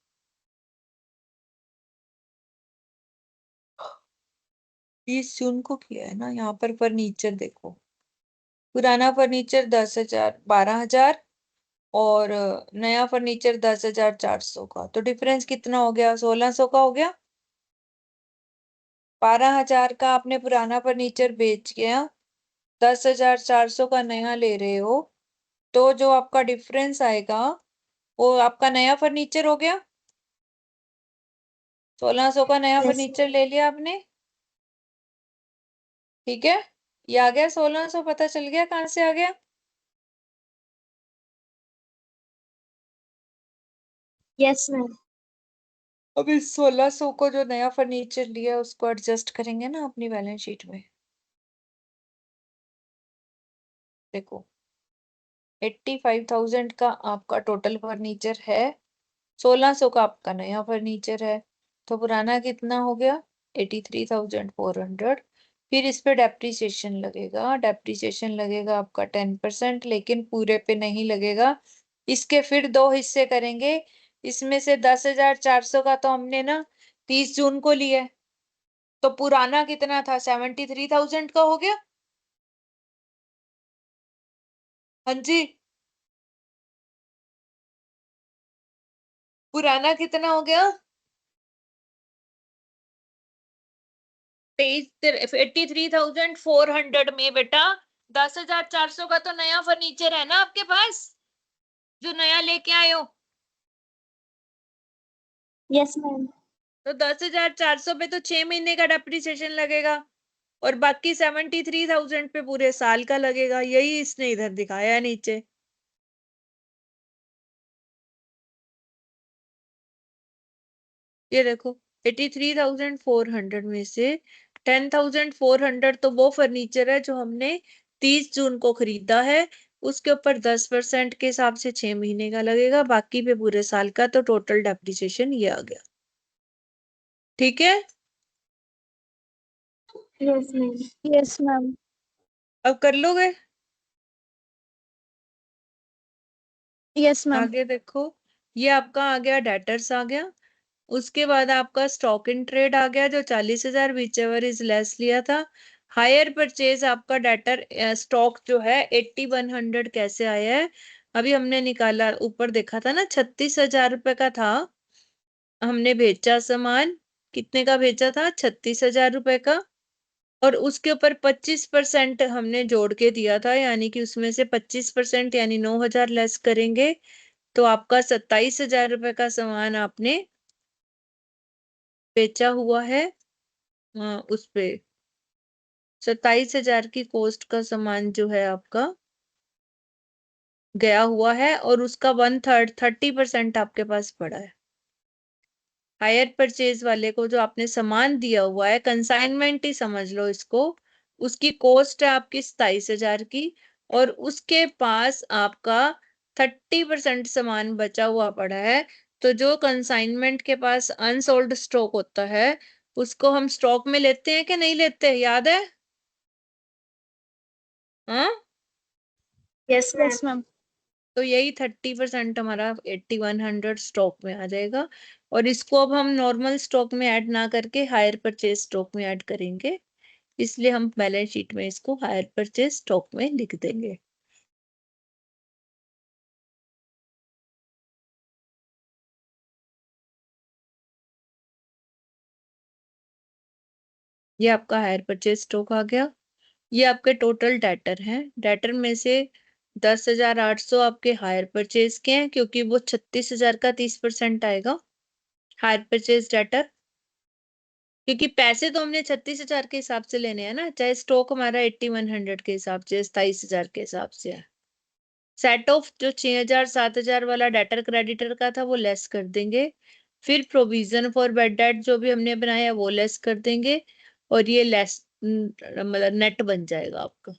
20 जून को किया है ना। यहाँ पर फर्नीचर देखो, पुराना फर्नीचर 10,000, 12,000। और नया फर्नीचर 10,400 का, तो डिफरेंस कितना हो गया? 1,600 का हो गया। 12,000 का आपने पुराना फर्नीचर बेच गया, 10,400 का नया ले रहे हो, तो जो आपका डिफरेंस आएगा वो आपका नया फर्नीचर हो गया। 1,600 का नया यस फर्नीचर ले लिया आपने, ठीक है। ये आ गया 1,600, पता चल गया कहाँ से आ गया? Yes ma'am. अब इस 1,600 को जो नया फर्नीचर लिया उसको एडजस्ट करेंगे ना अपनी बैलेंस शीट में। देखो 85,000 का आपका टोटल फर्नीचर है, 1,600 का आपका नया फर्नीचर है, तो पुराना कितना हो गया? 83,400। फिर इस पे डेप्रिसिएशन लगेगा, डेप्रिसिएशन लगेगा आपका 10%, लेकिन पूरे पे नहीं लगेगा। इसके फिर दो हिस्से करेंगे। इसमें से 10,400 का तो हमने ना 30 जून को लिया है, तो पुराना कितना था? 73,000 का हो गया। हाँ जी, पुराना कितना हो गया? 83,400 में बेटा 10,400 का तो नया फर्नीचर है ना आपके पास, जो नया लेके आए हो। Yes ma'am. तो 10,400 पे तो 6 महीने का डेप्रिसिएशन लगेगा, और बाकी 73,000 पे पूरे साल का लगेगा। यही इसने इधर दिखाया है नीचे। ये देखो 83,400 में से 10,400 तो वो फर्नीचर है जो हमने 30 जून को खरीदा है, उसके ऊपर 10% के हिसाब से 6 महीने का लगेगा, बाकी पे पूरे साल का, तो टोटल डेप्रिसिएशन ये आ गया। ठीक है, यस मैम। Yes ma'am. अब कर लोगे? Yes ma'am. आगे देखो, ये आपका आ गया डेटर्स आ गया, उसके बाद आपका स्टॉक इन ट्रेड आ गया जो 40,000 विच एवर इज लेस लिया था। हायर परचेज आपका डेटर स्टॉक जो है 8,100 कैसे आया है? अभी हमने निकाला, ऊपर देखा था ना 36,000 रुपए का था, हमने बेचा सामान, कितने का बेचा था? 36,000 रुपए का, और उसके ऊपर 25% हमने जोड़ के दिया था, यानी कि उसमें से 25% यानी 9,000 लेस करेंगे, तो आपका 27,000 रुपए का सामान आपने बेचा हुआ है। उस पे 27,000 की कॉस्ट का सामान जो है आपका गया हुआ है, और उसका 1/3 30% आपके पास पड़ा है। हायर परचेज वाले को जो आपने सामान दिया हुआ है, कंसाइनमेंट ही समझ लो इसको, उसकी कॉस्ट है आपकी 27,000 की, और उसके पास आपका 30% सामान बचा हुआ पड़ा है। तो जो कंसाइनमेंट के पास अनसोल्ड स्टॉक होता है उसको हम स्टॉक में लेते हैं कि नहीं लेते, याद है? हाँ, यस मैम। तो यही 30% हमारा 8,100 स्टॉक में आ जाएगा, और इसको अब हम नॉर्मल स्टॉक में ऐड ना करके हायर परचेज स्टॉक में ऐड करेंगे, इसलिए हम बैलेंस शीट में इसको हायर परचेज स्टॉक में लिख देंगे। ये आपका हायर परचेज स्टॉक आ गया। ये आपके टोटल डेटर हैं, डेटर में से 10,800 आपके हायर परचेज के हैं, क्योंकि वो 36,000 का 30% आएगा हायर परचेज डेटर, क्योंकि पैसे तो हमने 36,000 के हिसाब से लेने हैं ना, चाहे स्टॉक हमारा 8,100 के हिसाब से, 27,000 के हिसाब से है। सेट ऑफ जो 6,000 7,000 वाला डेटर क्रेडिटर का था वो लेस कर देंगे, फिर प्रोविजन फॉर बैड डेट जो भी हमने बनाया वो लेस कर देंगे, और ये लेस मतलब नेट बन जाएगा आपका।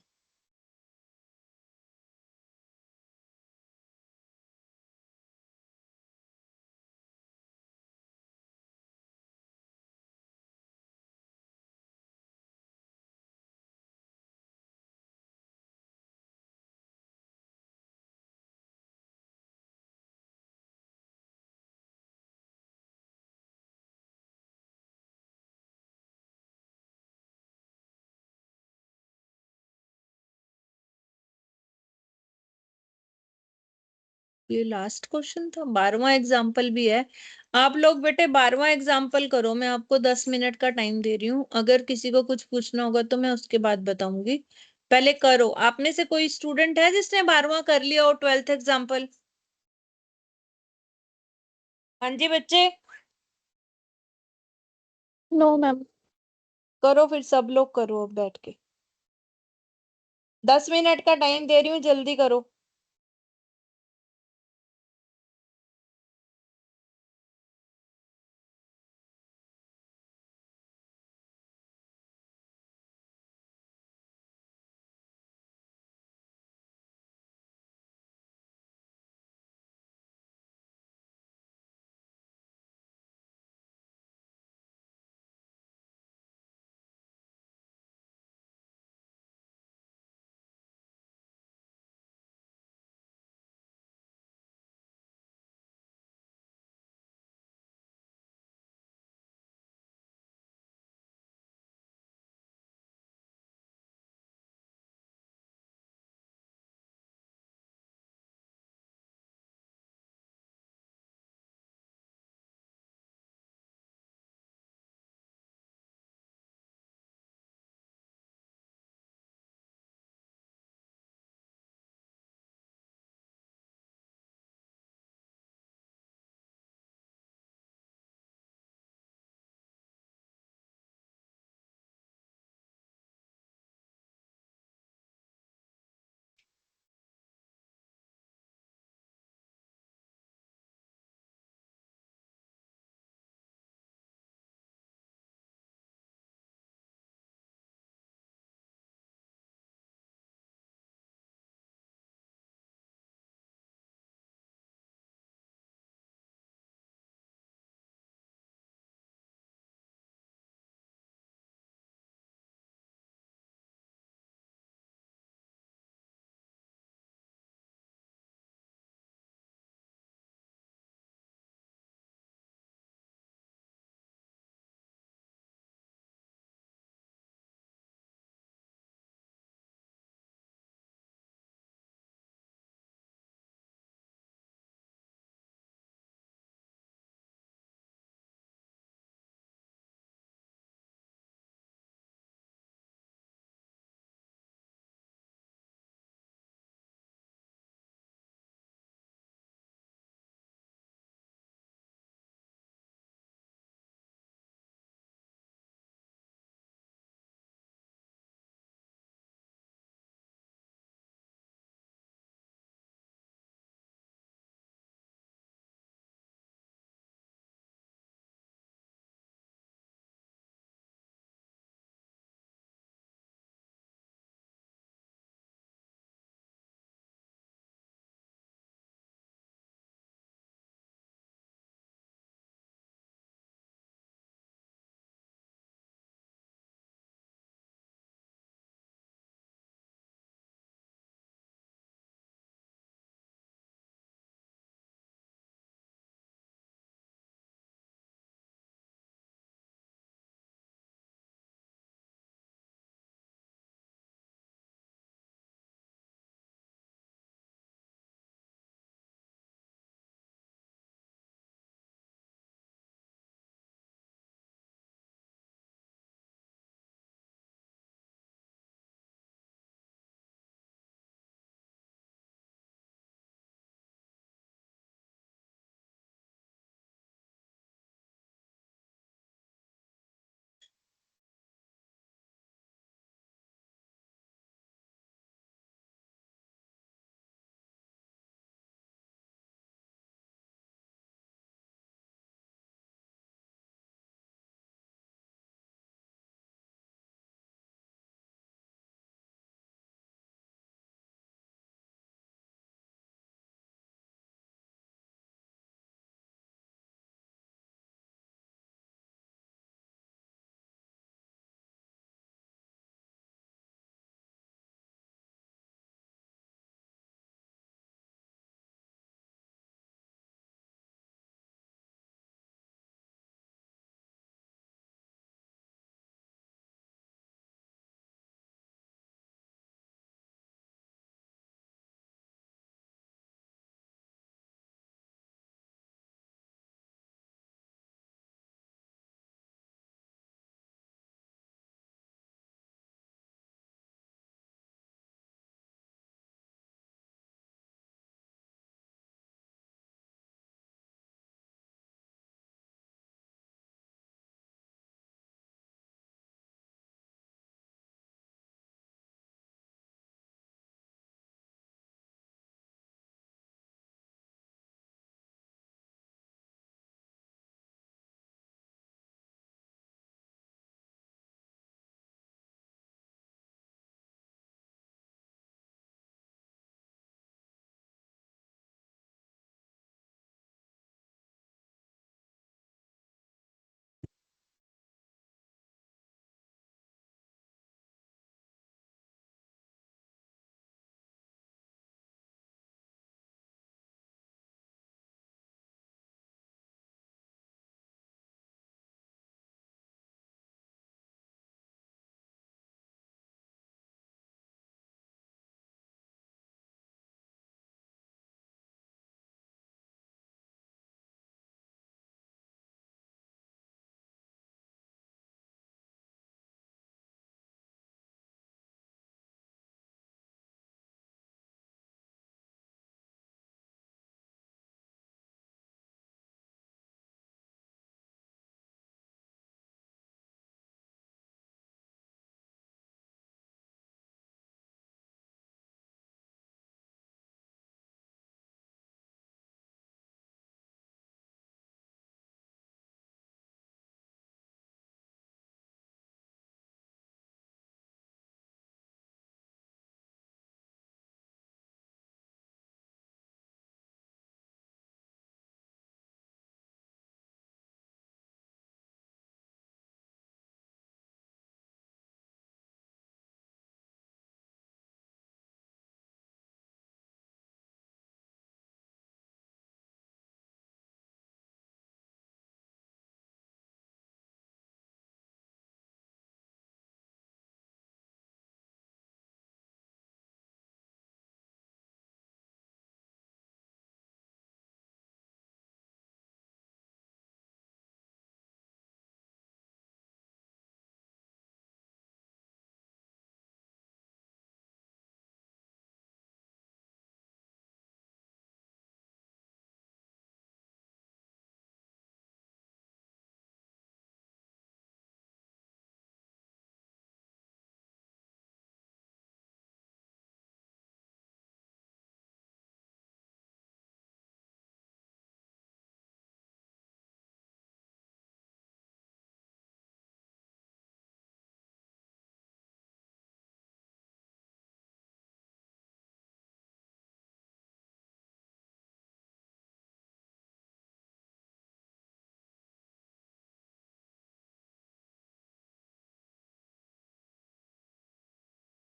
ये लास्ट क्वेश्चन था, 12वां एग्जाम्पल भी है। आप लोग बेटे 12वां एग्जाम्पल करो, मैं आपको 10 मिनट का टाइम दे रही हूँ, अगर किसी को कुछ पूछना होगा तो मैं उसके बाद बताऊंगी। पहले करो। आप में से कोई स्टूडेंट है जिसने 12वां कर लिया हो, 12th एग्जाम्पल? हाँ जी बच्चे, नो मैम। करो फिर, सब लोग करो अब बैठ के। 10 मिनट का टाइम दे रही हूँ, जल्दी करो।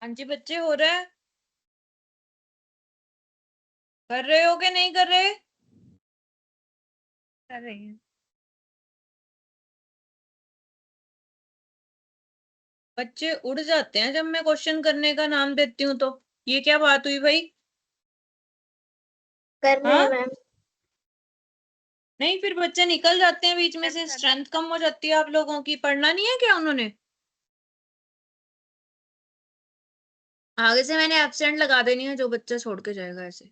हाँ जी बच्चे, हो रहा है? कर रहे हो कि नहीं कर रहे? कर रही है। बच्चे उड़ जाते हैं जब मैं क्वेश्चन करने का नाम देती हूँ तो। ये क्या बात हुई भाई? कर हाँ, मैम। नहीं फिर बच्चे निकल जाते हैं बीच में मैम से, कर स्ट्रेंथ कम हो जाती है आप लोगों की। पढ़ना नहीं है क्या उन्होंने? आगे से मैंने एब्सेंट लगा देनी है जो बच्चा छोड़ के जाएगा ऐसे।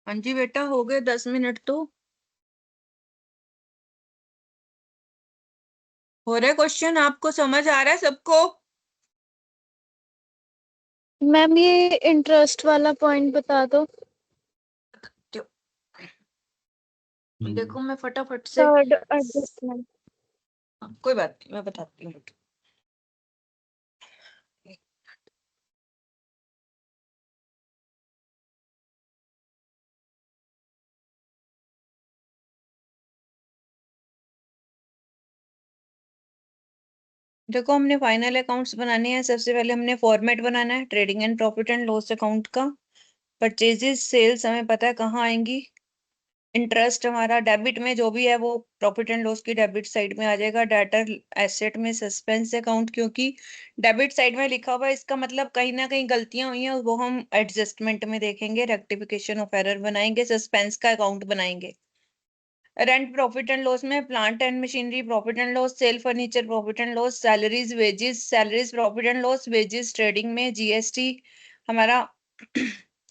हाँ जी बेटा, हो गए 10 मिनट तो। हो रहा है क्वेश्चन? आपको समझ आ रहा है सबको? मैम ये इंटरेस्ट वाला पॉइंट बता दो। देखो मैं फटाफट से, थर्ड एडजस्टमेंट। कोई बात नहीं मैं बताती हूँ। देखो हमने फाइनल अकाउंट्स बनाने हैं। सबसे पहले हमने फॉर्मेट बनाना है trading and profit and loss account का। परचेजेस सेल्स हमें पता है कहाँ आएंगी। इंटरेस्ट हमारा डेबिट में जो भी है वो प्रॉफिट एंड लॉस की डेबिट साइड में आ जाएगा। डेटर एसेट में सस्पेंस अकाउंट, क्योंकि डेबिट साइड में लिखा हुआ है इसका मतलब कहीं ना कहीं गलतियां हुई हैं, वो हम एडजस्टमेंट में देखेंगे, रेक्टिफिकेशन ऑफ एरर बनाएंगे, सस्पेंस का अकाउंट बनाएंगे। रेंट प्रॉफिट एंड लॉस में plant and machinery profit and loss, sale furniture profit and loss, salaries wages salaries profit and loss, wages trading में, जीएसटी हमारा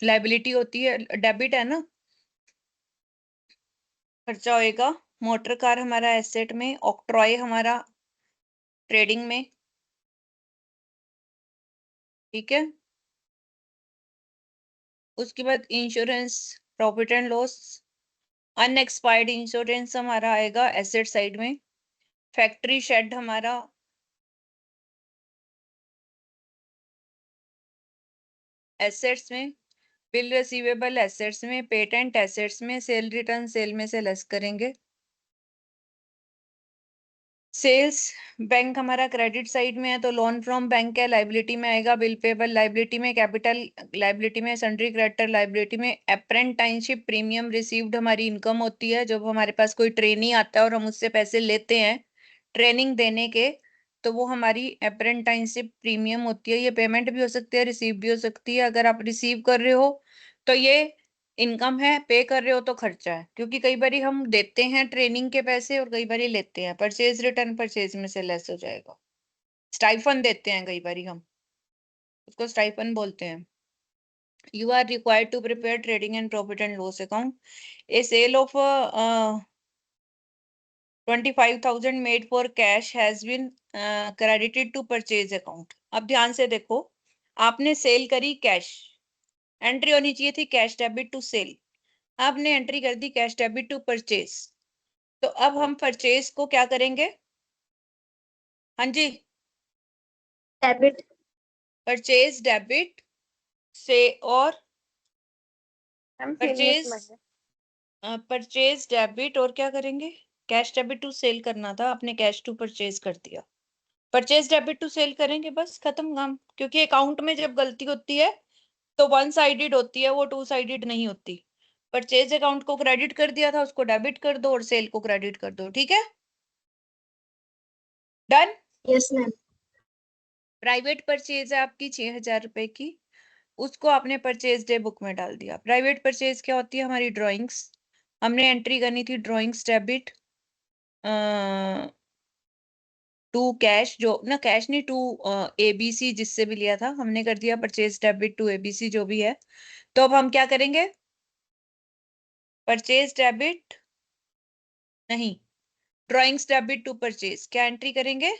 लाइबिलिटी होती है, डेबिट है ना, खर्चा होएगा। मोटर कार हमारा एसेट में, ऑक्ट्रॉय हमारा ट्रेडिंग में। ठीक है, उसके बाद insurance profit and loss, unexpired insurance हमारा आएगा एसेट साइड में। फैक्ट्री शेड हमारा एसेट्स में, बिल रिसीवेबल एसेट्स में, पेटेंट एसेट्स में, सेल रिटर्न सेल में से लेस करेंगे। सेल्स बैंक हमारा क्रेडिट साइड में है, तो लोन फ्रॉम बैंक है, लाइबिलिटी में आएगा बिल पेबल, लाइबिलिटी में कैपिटल, लाइबिलिटी में सन्ड्री क्रेडिटर, लाइबिलिटी में अप्रेंटाइनशिप प्रीमियम रिसीव्ड हमारी इनकम होती है। जब हमारे पास कोई ट्रेनी आता है और हम उससे पैसे लेते हैं ट्रेनिंग देने के, तो वो हमारी अप्रेंटाइनशिप प्रीमियम होती है। ये पेमेंट भी हो सकती है, रिसीव भी हो सकती है। अगर आप रिसीव कर रहे हो तो ये इनकम है, पे कर रहे हो तो खर्चा है, क्योंकि कई बार हम देते हैं ट्रेनिंग के पैसे और कई बार लेते हैं। परचेज रिटर्न परचेज में से लेस हो जाएगा। स्टाइफन देते हैं कई बार हम, उसको स्टाइफन बोलते हैं। You are required to prepare trading and profit and loss account. A sale of 25,000 made for cash has been credited to purchase account. अब ध्यान से देखो, आपने सेल करी कैश, एंट्री होनी चाहिए थी कैश डेबिट टू सेल, आपने एंट्री कर दी कैश डेबिट टू परचेज। तो अब हम परचेज को क्या करेंगे? हाँ जी, डेबिट। परचेज डेबिट से, और मैम परचेज परचेज डेबिट और क्या करेंगे? कैश डेबिट टू सेल करना था, आपने कैश टू परचेज कर दिया। परचेज डेबिट टू सेल करेंगे, बस खत्म काम। क्योंकि अकाउंट में जब गलती होती है तो वन साइडेड होती है, वो टू साइडेड नहीं होती। परचेज अकाउंट को क्रेडिट कर दिया था, उसको डेबिट कर दो, और सेल को क्रेडिट कर दो। ठीक है, done. Yes ma'am. Private purchase है आपकी 6,000 रुपए की, उसको आपने परचेज डे बुक में डाल दिया। प्राइवेट परचेज क्या होती है? हमारी ड्राइंग्स, हमने एंट्री करनी थी ड्राइंग्स डेबिट टू कैश, जो ना कैश नहीं, टू एबीसी, जिससे भी लिया था हमने कर दिया परचेज डेबिट टू एबीसी, जो भी है। तो अब हम क्या करेंगे? परचेज डेबिट नहीं, ड्राइंग्स डेबिट टू परचेज, क्या एंट्री करेंगे?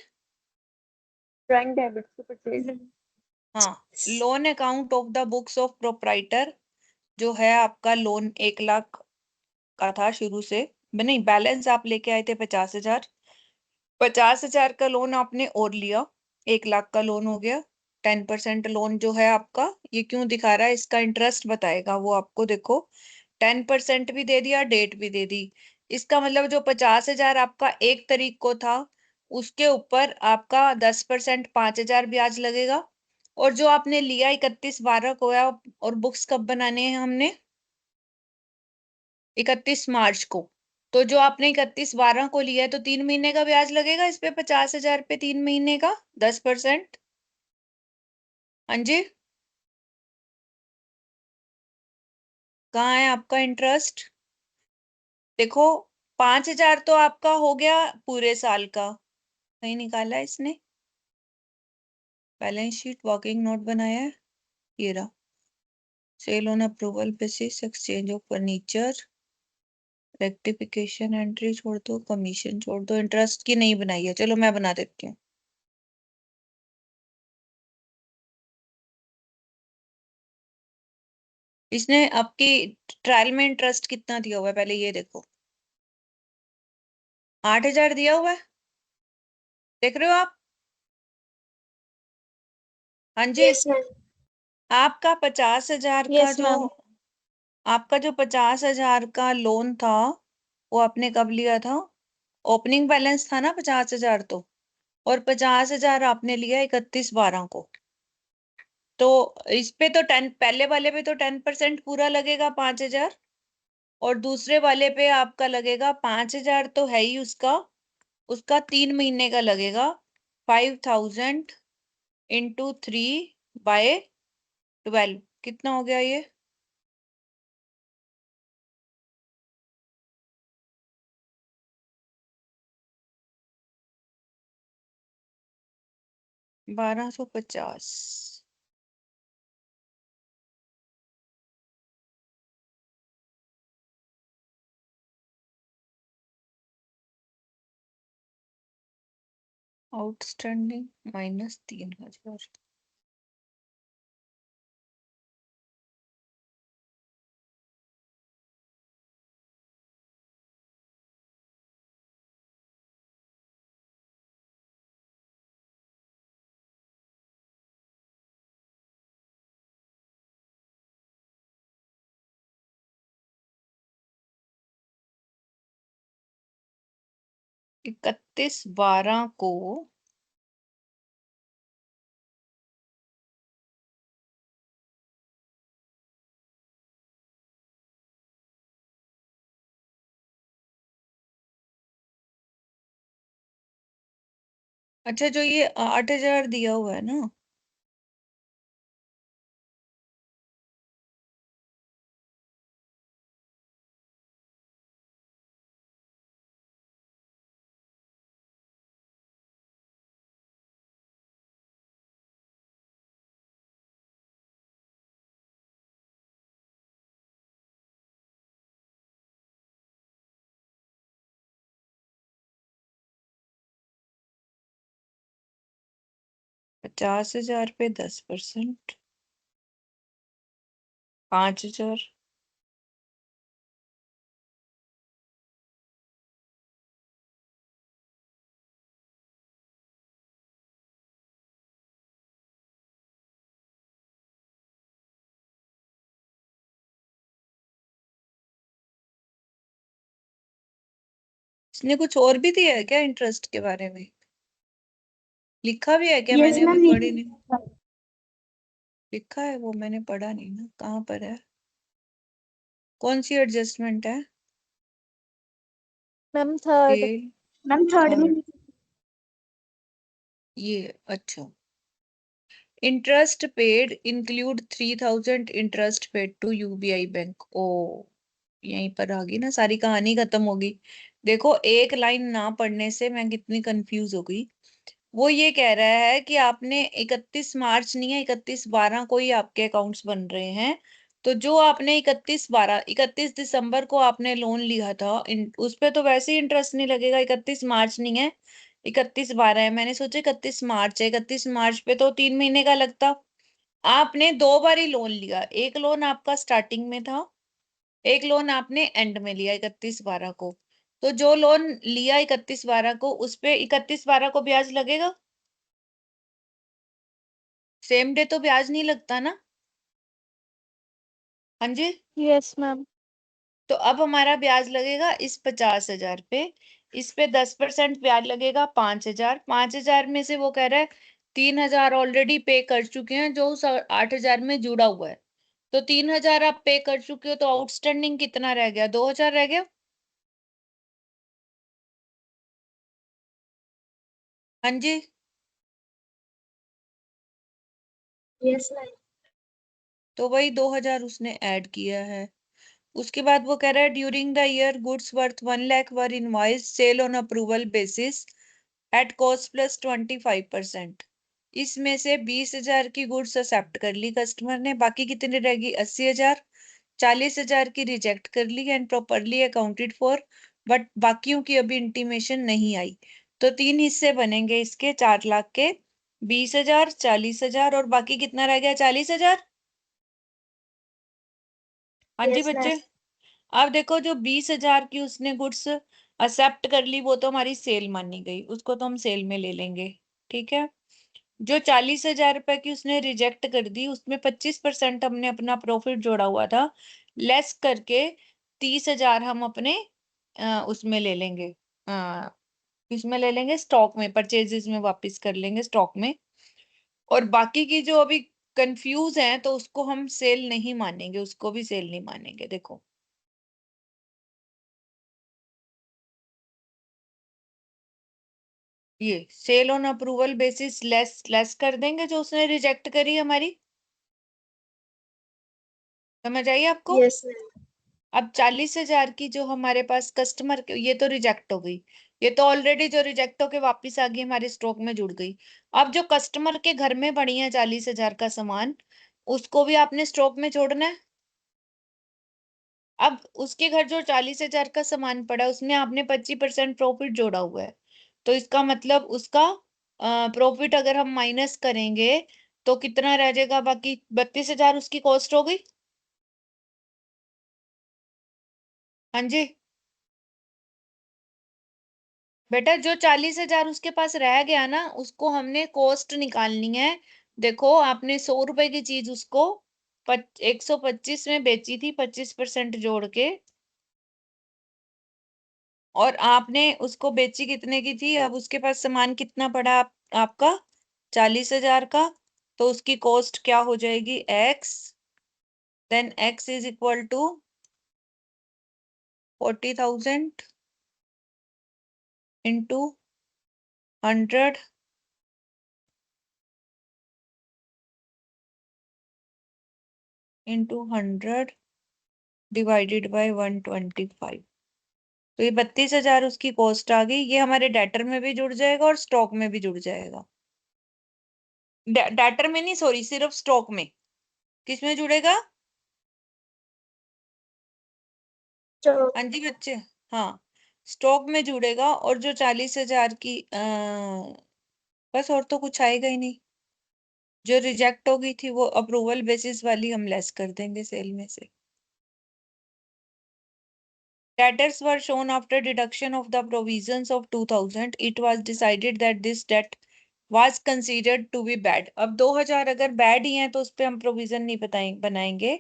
Drawing debit to purchase. हाँ, loan account of the books of proprietor, जो है आपका लोन 1 लाख का था शुरू से, नहीं बैलेंस आप लेके आए थे 50,000, 50,000 का लोन आपने और लिया, 1 लाख का लोन हो गया। 10% लोन जो है आपका, ये क्यों दिखा रहा है? इसका इंटरेस्ट बताएगा वो आपको। देखो 10% भी दे दिया, डेट भी दे दी। इसका मतलब जो 50,000 आपका 1 तारीख को था, उसके ऊपर आपका 10% 5,000 ब्याज लगेगा। और जो आपने लिया 31/12 को है, और बुक्स कब बनाने हैं हमने? 31 मार्च को। तो जो आपने 31/12 को लिया है, तो 3 महीने का ब्याज लगेगा इस पे, 50,000 पे 3 महीने का 10%। हाँ जी, कहाँ है आपका इंटरेस्ट? देखो 5,000 तो आपका हो गया पूरे साल का, नहीं निकाला है इसने, बैलेंस शीट वर्किंग नोट बनाया है, ये रहा। Sale on approval basis, exchange of furniture, rectification entry छोड़ दो, कमीशन छोड़ दो, इंटरेस्ट की नहीं बनाई है, चलो मैं बना देती हूँ। इसने आपकी ट्रायल में इंटरेस्ट कितना दिया हुआ है, पहले ये देखो। 8,000 दिया हुआ है, देख रहे हो आप? हाँ जी, यस मैम। आपका 50,000 का यस जो, मैम। आपका जो 50,000 का लोन था, वो आपने कब लिया था? ओपनिंग बैलेंस था ना 50,000 तो, और 50,000 आपने लिया 31/12 को। तो इस पे तो 10, पहले वाले पे तो 10% पूरा लगेगा 5,000, और दूसरे वाले पे आपका लगेगा 5,000 तो है ही उसका, उसका 3 महीने का लगेगा। 5,000 इंटू 3/12 कितना हो गया ये? 1250। आउटस्टैंडिंग -3,000। 31/12 को अच्छा, जो ये 8,000 दिया हुआ है ना, ₹50,000 पे 10%, 5,000, इसने कुछ और भी दिया है क्या इंटरेस्ट के बारे में? लिखा भी है क्या? यस मैंने मैम, अभी पढ़ी नहीं। लिखा है वो, मैंने पढ़ा नहीं ना, कहाँ पर है? कौन सी एडजस्टमेंट है? Ma'am third. ये मैम थर्ड में। थर्ड, ये अच्छा। Interest paid include 3,000 interest paid to UBI bank. ओ, यहीं पर आ गई ना, सारी कहानी खत्म होगी। देखो, एक लाइन ना पढ़ने से मैं कितनी कंफ्यूज हो गई। वो ये कह रहा है कि आपने 31 मार्च नहीं है, 31/12 को ही आपके अकाउंट्स बन रहे हैं। तो जो आपने 31 दिसंबर को आपने लोन लिया था, उस पे तो वैसे ही इंटरेस्ट नहीं लगेगा। 31 मार्च नहीं है, 31/12 है। मैंने सोचा 31 मार्च है, 31 मार्च पे तो 3 महीने का लगता। आपने 2 बार ही लोन लिया, एक लोन आपका स्टार्टिंग में था, एक लोन आपने एंड में लिया 31/12 को। तो जो लोन लिया 31/12 को, उस पे 31/12 को ब्याज लगेगा। सेम डे तो ब्याज नहीं लगता ना? हाँ जी। Yes ma'am. तो अब हमारा ब्याज लगेगा इस 50,000 पे, इस पे 10% ब्याज लगेगा 5,000। 5,000 में से वो कह रहा है 3,000 ऑलरेडी पे कर चुके हैं, जो उस 8,000 में जुड़ा हुआ है। तो 3,000 आप पे कर चुके हो, तो आउटस्टैंडिंग कितना रह गया? 2,000 रह गया। हाँ जी। Yes ma'am. तो वही 2,000 उसने ऐड किया है। उसके बाद वो कह रहा है during the year goods worth 1 lakh were invoice sale on approval basis at cost plus 25%। इसमें से 20,000 की गुड्स एक्सेप्ट कर ली कस्टमर ने, बाकी कितनी रहेगी? 80,000। 40,000 की रिजेक्ट कर ली and properly accounted for, but बाकियों की अभी इंटीमेशन नहीं आई। तो 3 हिस्से बनेंगे इसके, 4 लाख के। 20,000, 40,000 और बाकी कितना रह गया? 40,000। हाँ जी यस मैम। बच्चे। अब देखो, जो 20,000 की उसने गुड्स एक्सेप्ट कर ली, वो तो हमारी सेल मानी गई, उसको तो हम सेल में ले लेंगे। ठीक है। जो 40,000 रुपए की उसने रिजेक्ट कर दी, उसमें 25% हमने अपना प्रॉफिट जोड़ा हुआ था, लेस करके 30,000 हम अपने उसमें ले लेंगे। इसमें ले लेंगे, स्टॉक में, परचेजेस में वापस कर लेंगे स्टॉक में। और बाकी की जो अभी कंफ्यूज है, तो उसको हम सेल नहीं मानेंगे, उसको भी सेल नहीं मानेंगे। देखो, ये sale on approval basis less less कर देंगे जो उसने रिजेक्ट करी हमारी। समझ आई आपको? Yes ma'am. अब 40,000 की जो हमारे पास कस्टमर के, ये तो रिजेक्ट हो गई, ये तो ऑलरेडी जो रिजेक्ट होके वापस आ गई हमारे स्टॉक में जुड़ गई। अब जो कस्टमर के घर में पड़ी है 40,000 का सामान, उसको भी आपने स्टॉक में जोड़ना है। अब उसके घर जो 40,000 का सामान पड़ा है, उसमें आपने 25% प्रॉफिट जोड़ा हुआ है। तो इसका मतलब उसका प्रॉफिट अगर हम माइनस करेंगे, तो कितना रह जाएगा? बाकी 32,000 उसकी कॉस्ट हो गई। हाँ जी। बेटा, जो 40,000 उसके पास रह गया ना, उसको हमने कॉस्ट निकालनी है। देखो, आपने 100 रुपए की चीज उसको 125 में बेची थी, 25% जोड़ के। और आपने उसको बेची कितने की थी, अब उसके पास सामान कितना पड़ा आपका 40,000 का, तो उसकी कॉस्ट क्या हो जाएगी x, then x is equal to 40,000 into 100 into 100 divided by 125। तो ये 32,000 उसकी कॉस्ट आ गई। ये हमारे डेटर में भी जुड़ जाएगा और स्टॉक में भी जुड़ जाएगा। डेटर में नहीं, सॉरी, सिर्फ स्टॉक में। किस में जुड़ेगा? तो हाँ जी बच्चे, हाँ, स्टॉक में जुड़ेगा। और जो 40,000 की बस, और तो कुछ आएगा ही नहीं। जो रिजेक्ट हो गई थी वो अप्रूवल बेसिस वाली हम लेस कर देंगे सेल में से। Debtors were shown after deduction of the provisions of 2000. It was decided that this debt was considered to be bad. अब 2000 अगर बैड ही है तो उस पे हम प्रोविजन नहीं बनाएंगे।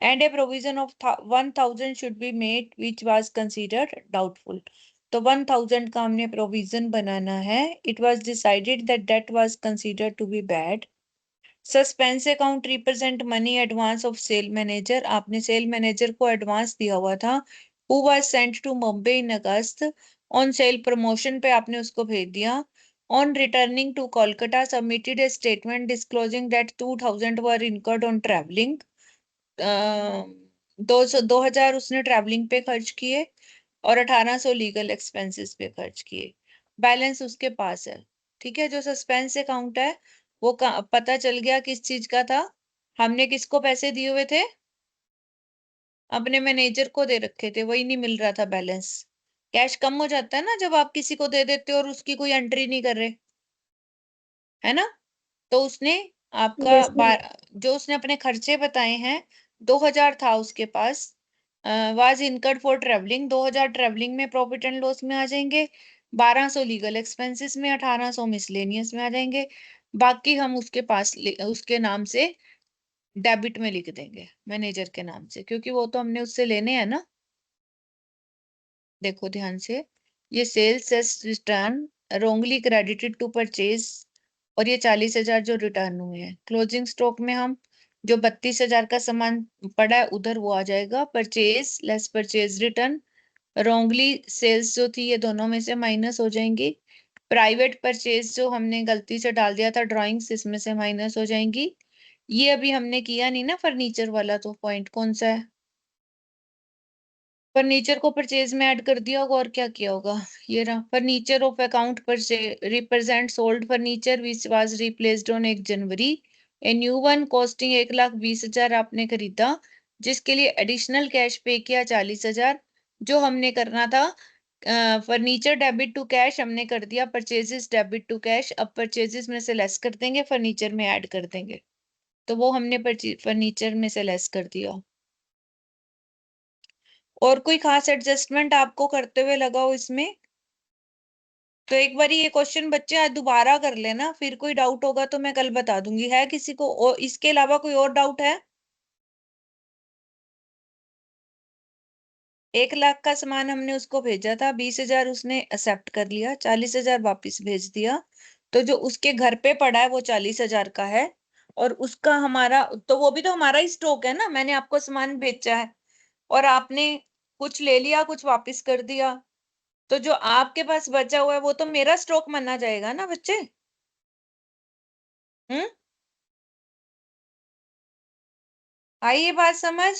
And a provision of 1000 should be made which was considered doubtful. तो 1000 का हमने प्रोविजन बनाना है। It was decided that debt was considered to be bad. Suspense account represent money advance of sale manager. आपने sale manager को advance दिया हुआ था। Who was sent to Mumbai in August. On sale promotion पे आपने उसको भेज दिया। On returning to Kolkata submitted a statement disclosing that 2000 were incurred on travelling. 2000 उसने ट्रैवलिंग पे खर्च किए और 1800 लीगल एक्सपेंसेस पे खर्च किए। बैलेंस उसके पास है। ठीक है, जो सस्पेंस अकाउंट है वो पता चल गया किस चीज का था। हमने किसको पैसे दिए हुए थे? अपने मैनेजर को दे रखे थे, वही नहीं मिल रहा था बैलेंस। कैश कम हो जाता है ना जब आप किसी को दे देते हो और उसकी कोई एंट्री नहीं कर रहे, है ना। तो उसने आपका यस मैम। जो उसने अपने खर्चे बताए हैं, 2000 था उसके पास। Was incurred for travelling, 2000 travelling में प्रॉफिट एंड लॉस में आ जाएंगे। 1200 लीगल एक्सपेंसेस में, 1800 मिसलेनियस में आ जाएंगे। बाकी हम उसके पास उसके नाम से डेबिट में लिख देंगे, मैनेजर के नाम से, क्योंकि वो तो हमने उससे लेने हैं ना। देखो ध्यान से, ये sales as return wrongly credited to purchase, और ये 40,000 जो रिटर्न हुए हैं। क्लोजिंग स्टॉक में हम जो 32,000 का सामान पड़ा है उधर वो आ जाएगा। Purchase less purchase return, wrongly sales जो थी ये दोनों में से माइनस हो जाएंगी। प्राइवेट परचेज जो हमने गलती से डाल दिया था ड्राइंग्स, इसमें से माइनस हो जाएंगी। ये अभी हमने किया नहीं ना फर्नीचर वाला, तो पॉइंट कौन सा है? फर्नीचर को परचेज में ऐड कर दिया होगा, और क्या किया होगा? ये रहा furniture of account purchase represent sold furniture which was replaced on 1 January. A new one costing 1,20,000 आपने खरीदा, जिसके लिए एडिशनल कैश पे किया 40,000। जो हमने करना था फर्नीचर डेबिट टू कैश हमने कर दिया, परचेजेस डेबिट टू कैश। अब परचेजेस में से लेस कर देंगे, फर्नीचर में ऐड कर देंगे। तो वो हमने फर्नीचर में से लेस कर दिया। और कोई खास एडजस्टमेंट आपको करते हुए लगा हो इसमें? तो एक बार ये क्वेश्चन बच्चे आज दोबारा कर लेना, फिर कोई डाउट होगा तो मैं कल बता दूंगी। है किसी को और इसके अलावा कोई और डाउट है? 1 लाख का सामान हमने उसको भेजा था, 20,000 उसने एक्सेप्ट कर लिया, 40,000 वापिस भेज दिया। तो जो उसके घर पे पड़ा है वो 40,000 का है। और उसका हमारा, तो वो भी तो हमारा ही स्टॉक है ना, मैंने आपको सामान बेचा है और आपने कुछ ले लिया, कुछ वापिस कर दिया। तो जो आपके पास बचा हुआ है वो तो मेरा स्टॉक माना जाएगा ना बच्चे। हम्म, आई ये बात समझ?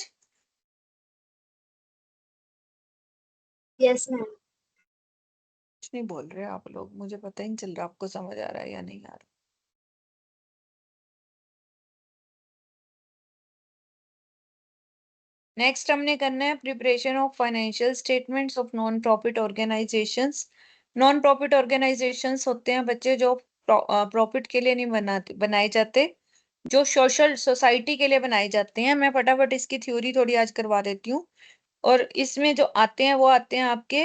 Yes ma'am. कुछ नहीं बोल रहे आप लोग, मुझे पता ही नहीं चल रहा आपको समझ आ रहा है या नहीं आ रहा। नेक्स्ट हमने करना है preparation of financial statements of non profit organisations. Non profit organisations होते हैं बच्चे जो प्रॉफिट के लिए नहीं बनाए जाते, जो सोशल सोसाइटी के लिए बनाए जाते हैं। मैं फटाफट इसकी थ्योरी थोड़ी आज करवा देती हूँ। और इसमें जो आते हैं वो आते हैं आपके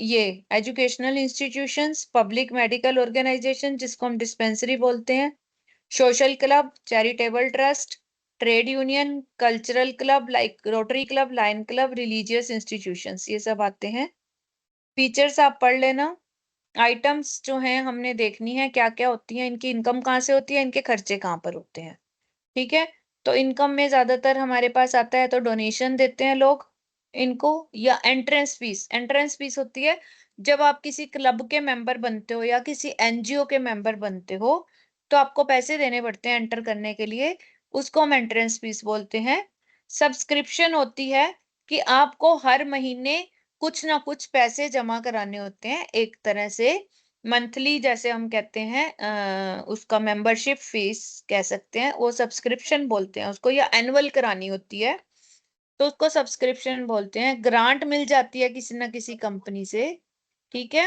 ये educational institutions, public medical organisation जिसको हम डिस्पेंसरी बोलते हैं, social club, charitable trust, trade union, cultural club like Rotary club, Lion club, religious institutions, ये सब आते हैं। फीचर्स आप पढ़ लेना। आइटम्स जो हैं हमने देखनी है क्या क्या होती हैं, इनकी इनकम कहाँ से होती है, इनके खर्चे कहाँ पर होते हैं। ठीक है, तो इनकम में ज्यादातर हमारे पास आता है तो डोनेशन देते हैं लोग इनको, या एंट्रेंस फीस। एंट्रेंस फीस होती है जब आप किसी क्लब के मेंबर बनते हो या किसी एनजीओ के मेंबर बनते हो तो आपको पैसे देने पड़ते हैं एंटर करने के लिए, उसको हम एंट्रेंस फीस बोलते हैं। सब्सक्रिप्शन होती है कि आपको हर महीने कुछ ना कुछ पैसे जमा कराने होते हैं, एक तरह से मंथली जैसे हम कहते हैं उसका मेंबरशिप फीस कह सकते हैं, वो सब्सक्रिप्शन बोलते हैं उसको, या एनुअल करानी होती है तो उसको सब्सक्रिप्शन बोलते हैं। ग्रांट मिल जाती है किसी ना किसी कंपनी से। ठीक है,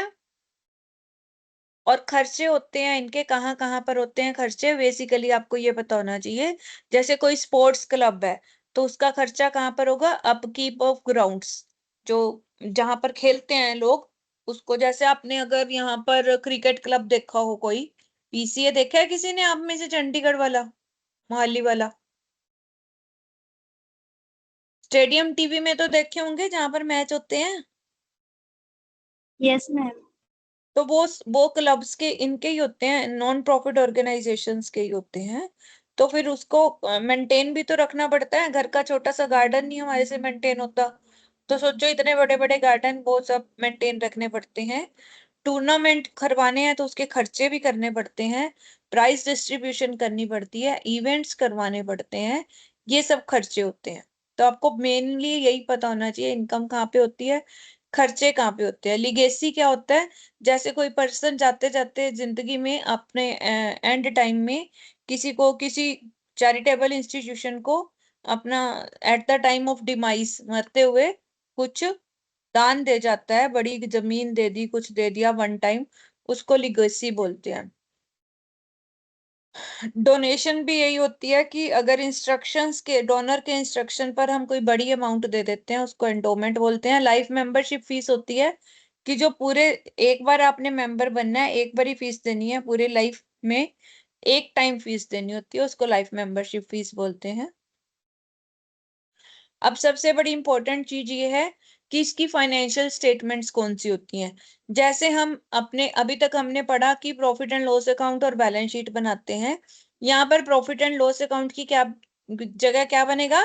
और खर्चे होते हैं इनके कहाँ कहाँ पर होते हैं खर्चे, बेसिकली आपको ये पता होना चाहिए। जैसे कोई स्पोर्ट्स क्लब है तो उसका खर्चा कहाँ पर होगा, अपकीप ऑफ ग्राउंड्स, जो जहां पर खेलते हैं लोग उसको। जैसे आपने अगर यहाँ पर क्रिकेट क्लब देखा हो कोई, पीसीए देखा है किसी ने आप में से, चंडीगढ़ वाला, मोहाली वाला? स्टेडियम टीवी में तो देखे होंगे जहां पर मैच होते हैं। Yes ma'am. तो वो क्लब्स के इनके ही होते हैं, नॉन प्रॉफिट ऑर्गेनाइजेशंस के ही होते हैं। तो फिर उसको मेंटेन भी तो रखना पड़ता है, घर का छोटा सा गार्डन नहीं हमारे से मेंटेन होता, तो सोचो इतने बड़े बड़े गार्डन वो सब मेंटेन रखने पड़ते हैं। टूर्नामेंट करवाने हैं तो उसके खर्चे भी करने पड़ते हैं, प्राइज डिस्ट्रीब्यूशन करनी पड़ती है, इवेंट्स करवाने पड़ते हैं, ये सब खर्चे होते हैं। तो आपको मेनली यही पता होना चाहिए इनकम कहाँ पे होती है, खर्चे कहाँ पे होते हैं। लिगेसी क्या होता है, जैसे कोई पर्सन जाते जाते जिंदगी में अपने एंड टाइम में किसी को, किसी चैरिटेबल इंस्टीट्यूशन को अपना at the time of demise, मरते हुए कुछ दान दे जाता है, बड़ी जमीन दे दी, कुछ दे दिया वन टाइम, उसको लिगेसी बोलते हैं। डोनेशन भी यही होती है कि अगर इंस्ट्रक्शंस के, डोनर के इंस्ट्रक्शन पर हम कोई बड़ी अमाउंट दे देते हैं उसको एंडोमेंट बोलते हैं। लाइफ मेंबरशिप फीस होती है कि जो पूरे, एक बार आपने मेंबर बनना है, एक बार ही फीस देनी है पूरे लाइफ में, एक टाइम फीस देनी होती है, उसको लाइफ मेंबरशिप फीस बोलते हैं। अब सबसे बड़ी इंपॉर्टेंट चीज ये है कि इसकी फाइनेंशियल स्टेटमेंट्स कौन सी होती हैं। जैसे हम अपने अभी तक हमने पढ़ा कि प्रॉफिट एंड लॉस अकाउंट और बैलेंस शीट बनाते हैं, यहाँ पर प्रॉफिट एंड लॉस अकाउंट की क्या जगह क्या बनेगा,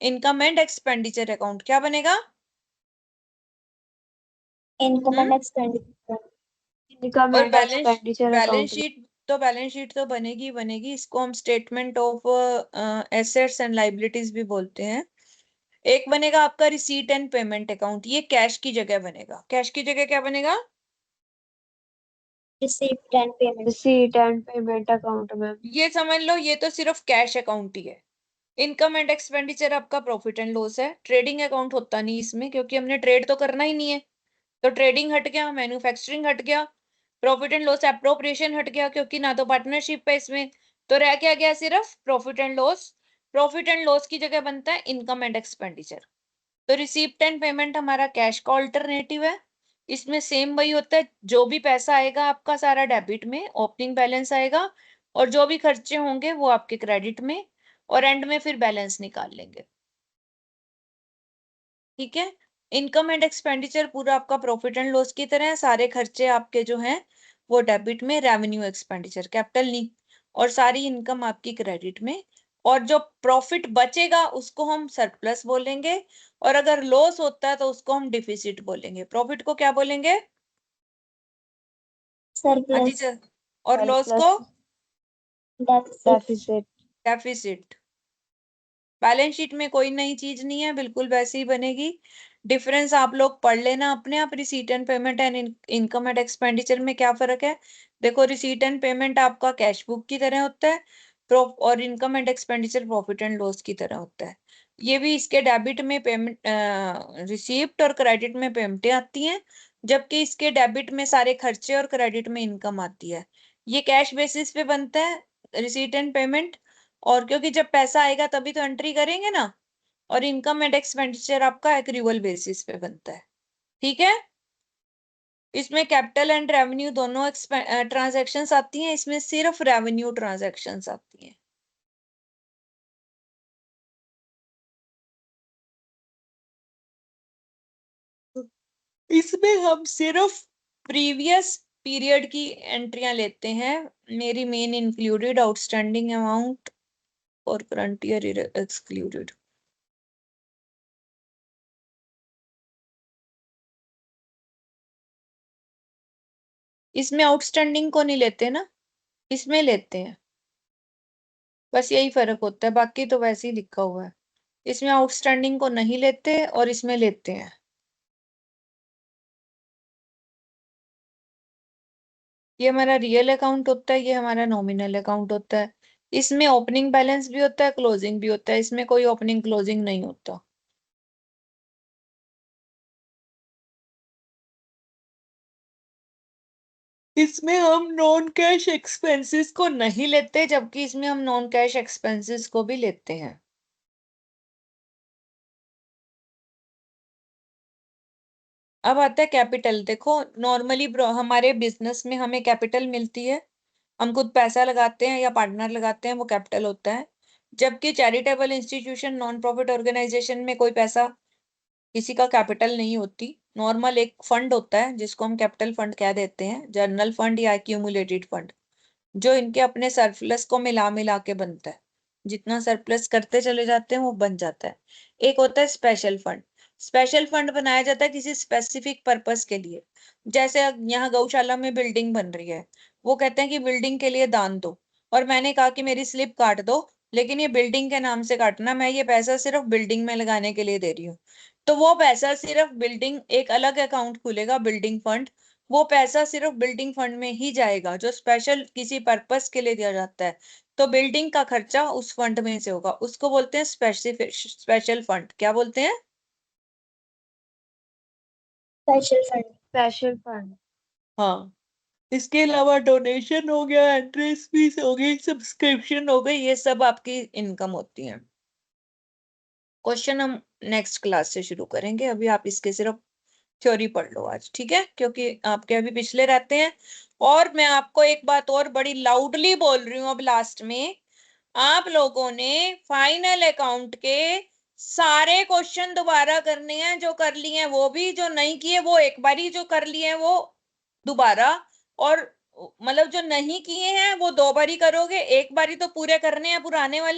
इनकम एंड एक्सपेंडिचर अकाउंट क्या बनेगा, इनकम एंड एक्सपेंडिचर। इनकम और and expenditure balance account. Sheet, तो बैलेंस शीट तो बनेगी बनेगी, इसको हम statement of assets and liabilities भी बोलते हैं। एक बनेगा आपका रिसीट एंड पेमेंट अकाउंट, ये कैश की जगह बनेगा। कैश की जगह क्या बनेगा, receipt and payment. Receipt and payment account में। ये समझ लो ये तो सिर्फ कैश अकाउंट ही है। इनकम एंड एक्सपेंडिचर आपका प्रॉफिट एंड लॉस है। ट्रेडिंग अकाउंट होता नहीं इसमें क्योंकि हमने ट्रेड तो करना ही नहीं है, तो ट्रेडिंग हट गया, मैन्युफैक्चरिंग हट गया, प्रॉफिट एंड लॉस एप्रोप्रिएशन हट गया क्योंकि ना तो पार्टनरशिप है इसमें, तो रह क्या गया सिर्फ profit and loss. Profit and loss की जगह बनता है इनकम एंड एक्सपेंडिचर। तो रिसीप्ट एंड पेमेंट हमारा कैश का ऑल्टरनेटिव है। इसमें सेम वही होता है, जो भी पैसा आएगा आपका सारा डेबिट में, ओपनिंग बैलेंस आएगा, और जो भी खर्चे होंगे वो आपके क्रेडिट में, और एंड में फिर बैलेंस निकाल लेंगे। ठीक है, इनकम एंड एक्सपेंडिचर पूरा आपका प्रॉफिट एंड लॉस की तरह है, सारे खर्चे आपके जो हैं वो डेबिट में, रेवेन्यू एक्सपेंडिचर कैपिटल नहीं, और सारी इनकम आपकी क्रेडिट में, और जो प्रॉफिट बचेगा उसको हम सरप्लस बोलेंगे, और अगर लॉस होता है तो उसको हम डिफिसिट बोलेंगे। प्रॉफिट को क्या बोलेंगे, सरप्लस। और लॉस को surplus. Deficit. Deficit. Balance sheet में कोई नई चीज नहीं है, बिल्कुल वैसे ही बनेगी। डिफरेंस आप लोग पढ़ लेना अपने आप, receipt and payment and income and expenditure में क्या फर्क है। देखो रिसीट एंड पेमेंट आपका कैश बुक की तरह होता है, और income and expenditure profit and loss की तरह होता है। ये भी इसके डेबिट में पेमेंट, रिसीप्ट और क्रेडिट में पेमेंटें आती हैं, जबकि इसके डेबिट में सारे खर्चे और क्रेडिट में इनकम आती है। ये कैश बेसिस पे बनता है रिसीट एंड पेमेंट, और क्योंकि जब पैसा आएगा तभी तो एंट्री करेंगे ना, और इनकम एंड एक्सपेंडिचर आपका एक्रूवल बेसिस पे बनता है। ठीक है, इसमें कैपिटल एंड रेवेन्यू दोनों ट्रांजैक्शंस आती हैं, इसमें सिर्फ रेवेन्यू ट्रांजैक्शंस आती हैं। इसमें हम सिर्फ प्रीवियस पीरियड की एंट्रियां लेते हैं। मेरी मेन इंक्लूडेड, आउटस्टैंडिंग अमाउंट और करंट ईयर एक्सक्लूडेड। इसमें आउटस्टैंडिंग को नहीं लेते ना, इसमें लेते हैं, बस यही फर्क होता है, बाकी तो वैसे ही लिखा हुआ है। इसमें आउटस्टैंडिंग को नहीं लेते और इसमें लेते हैं। ये हमारा रियल अकाउंट होता है, ये हमारा नॉमिनल अकाउंट होता है। इसमें ओपनिंग बैलेंस भी होता है, क्लोजिंग भी होता है, इसमें कोई ओपनिंग क्लोजिंग नहीं होता। इसमें हम नॉन कैश एक्सपेंसेस को नहीं लेते, जबकि इसमें हम नॉन कैश एक्सपेंसेस को भी लेते हैं। अब आता है कैपिटल। देखो, नॉर्मली हमारे बिजनेस में हमें कैपिटल मिलती है, हम खुद पैसा लगाते हैं या पार्टनर लगाते हैं, वो कैपिटल होता है। जबकि charitable institution, non profit organisation में कोई पैसा, किसी का कैपिटल नहीं होती। नॉर्मल एक फंड होता है जिसको हम कैपिटल फंड कह देते हैं, जनरल फंड या एक्यूमुलेटेड फंड, जो इनके अपने सरप्लस को मिला मिला के बनता है। जितना सरप्लस करते चले जाते हैं वो बन जाता है। एक होता है स्पेशल फंड। स्पेशल फंड बनाया जाता है किसी स्पेसिफिक पर्पस के लिए। जैसे यहाँ गौशाला में बिल्डिंग बन रही है, वो कहते हैं कि बिल्डिंग के लिए दान दो, और मैंने कहा कि मेरी स्लिप काट दो, लेकिन ये बिल्डिंग के नाम से काटना, मैं ये पैसा सिर्फ बिल्डिंग में लगाने के लिए दे रही हूँ। तो वो पैसा सिर्फ बिल्डिंग, एक अलग अकाउंट खुलेगा बिल्डिंग फंड, वो पैसा सिर्फ बिल्डिंग फंड में ही जाएगा, जो स्पेशल किसी पर्पस के लिए दिया जाता है। तो बिल्डिंग का खर्चा उस फंड में से होगा, उसको बोलते हैं स्पेशल फंड। क्या बोलते हैं? Special fund. हाँ। इसके अलावा डोनेशन हो गया, एंट्रेंस फीस हो गई, सब्सक्रिप्शन हो गई, ये सब आपकी इनकम होती है। क्वेश्चन हम नेक्स्ट क्लास से शुरू करेंगे, अभी आप इसके सिर्फ थ्योरी पढ़ लो आज, ठीक है, क्योंकि आपके अभी पिछले रहते हैं। और मैं आपको एक बात और बड़ी लाउडली बोल रही हूँ अब लास्ट में, आप लोगों ने फाइनल अकाउंट के सारे क्वेश्चन दोबारा करने हैं। जो कर लिए हैं वो भी, जो नहीं किए वो एक बारी, जो कर लिए हैं वो दोबारा, और मतलब जो नहीं किए हैं वो 2 बारी करोगे, एक बारी तो पूरे करने हैं पुराने वाले।